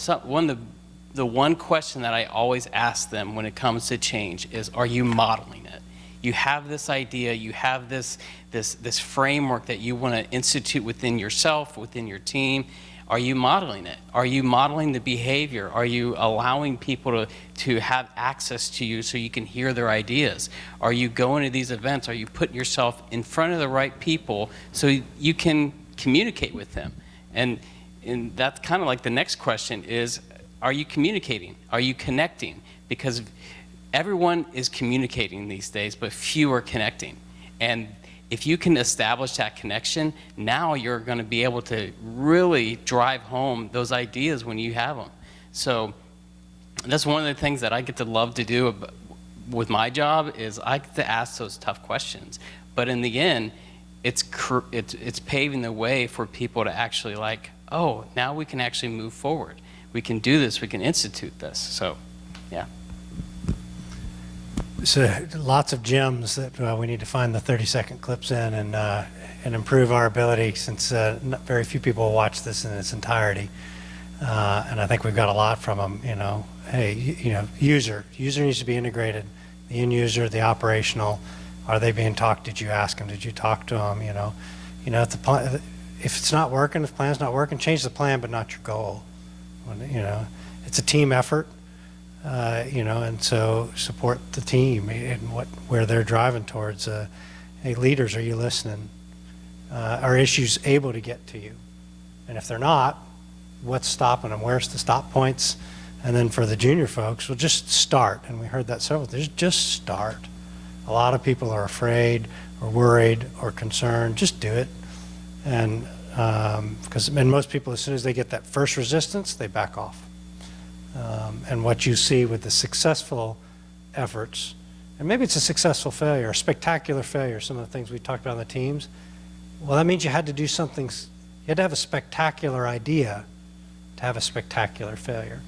the one question that I always ask them when it comes to change is, are you modeling it? You have this idea, you have this framework that you want to institute within yourself, within your team. Are you modeling it? Are you modeling the behavior? Are you allowing people to have access to you so you can hear their ideas? Are you going to these events? Are you putting yourself in front of the right people so you can communicate with them? And that's kind of like the next question is, are you communicating? Are you connecting? Because everyone is communicating these days, but few are connecting. And if you can establish that connection, now you're going to be able to really drive home those ideas when you have them. So that's one of the things that I get to love to do with my job is I get to ask those tough questions. But in the end, it's paving the way for people to actually like, oh, now we can actually move forward. We can do this. We can institute this. So, yeah. So lots of gems that we need to find the 30-second clips in and improve our ability, since very few people will watch this in its entirety. And I think we've got a lot from them. You know, hey, user needs to be integrated. The end user, the operational, are they being talked? Did you ask them? Did you talk to them? If it's not working, if the plan's not working, change the plan, but not your goal. It's a team effort. And so support the team and where they're driving towards. Hey, leaders, are you listening? Are issues able to get to you? And if they're not, what's stopping them? Where's the stop points? And then for the junior folks, well, just start. And we heard that several times. Just start. A lot of people are afraid or worried or concerned. Just do it. And because most people, as soon as they get that first resistance, they back off. And what you see with the successful efforts, and maybe it's a successful failure, a spectacular failure, some of the things we talked about in the teams, well, that means you had to do something, you had to have a spectacular idea to have a spectacular failure.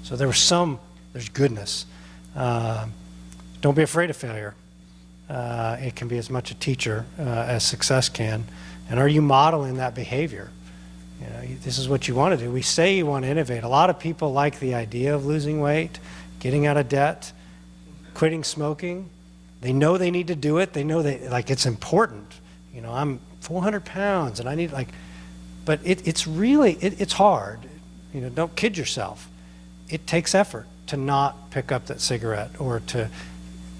So there's goodness. Don't be afraid of failure. It can be as much a teacher as success can. And are you modeling that behavior? This is what you want to do. We say you want to innovate. A lot of people like the idea of losing weight, getting out of debt, quitting smoking. They know they need to do it. They know it's important. I'm 400 pounds and I need but it's hard. Don't kid yourself. It takes effort to not pick up that cigarette, or to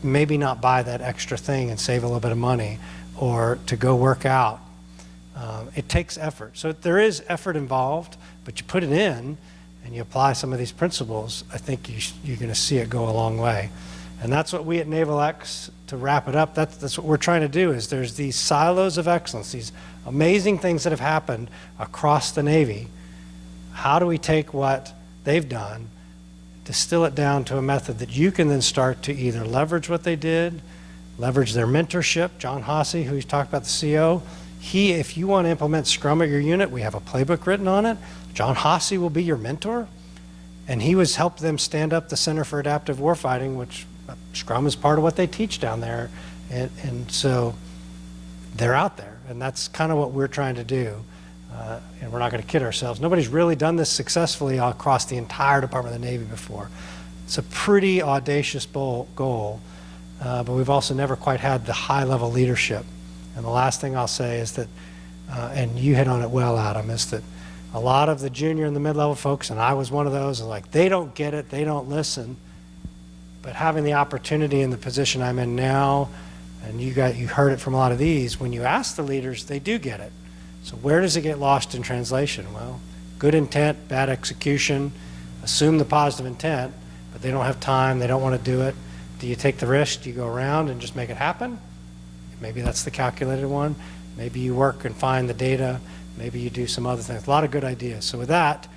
maybe not buy that extra thing and save a little bit of money, or to go work out. It takes effort. So there is effort involved, but you put it in and you apply some of these principles, I think you're going to see it go a long way. And that's what we at Naval X, to wrap it up, that's what we're trying to do. Is there's these silos of excellence, these amazing things that have happened across the Navy. How do we take what they've done, distill it down to a method that you can then start to either leverage what they did, leverage their mentorship? John Hasse, who he's talked about, the CO, if you want to implement Scrum at your unit, we have a playbook written on it. John Hasse will be your mentor, and he was helped them stand up the Center for Adaptive Warfighting, which Scrum is part of what they teach down there. And so they're out there, and that's kind of what we're trying to do. And we're not going to kid ourselves. Nobody's really done this successfully across the entire Department of the Navy before. It's a pretty audacious goal, but we've also never quite had the high-level leadership. And the last thing I'll say is that, and you hit on it well, Adam, is that a lot of the junior and the mid-level folks, and I was one of those, are like, they don't get it, they don't listen. But having the opportunity in the position I'm in now, and you heard it from a lot of these, when you ask the leaders, they do get it. So where does it get lost in translation? Well, good intent, bad execution, assume the positive intent, but they don't have time, they don't want to do it. Do you take the risk? Do you go around and just make it happen? Maybe that's the calculated one. Maybe you work and find the data. Maybe you do some other things. A lot of good ideas. So with that,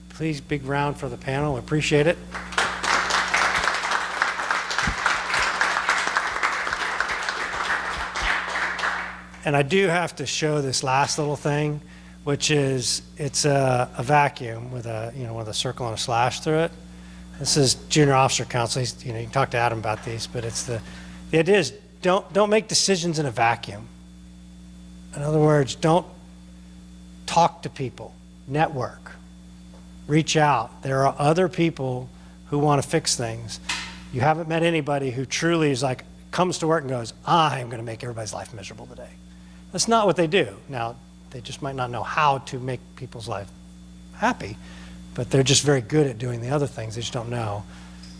please, big round for the panel. Appreciate it. And I do have to show this last little thing, which is, it's a vacuum with with a circle and a slash through it. This is Junior Officer Council. You can talk to Adam about these, but it's the idea is, don't make decisions in a vacuum. In other words, don't talk to people, network, reach out. There are other people who want to fix things. You haven't met anybody who truly is like, comes to work and goes, I'm going to make everybody's life miserable today. That's not what they do. Now, they just might not know how to make people's life happy, but they're just very good at doing the other things. They just don't know.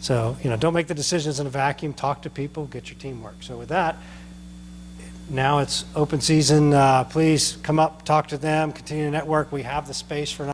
So, don't make the decisions in a vacuum. Talk to people, get your teamwork. So with that, now it's open season. Please come up, talk to them, continue to network. We have the space for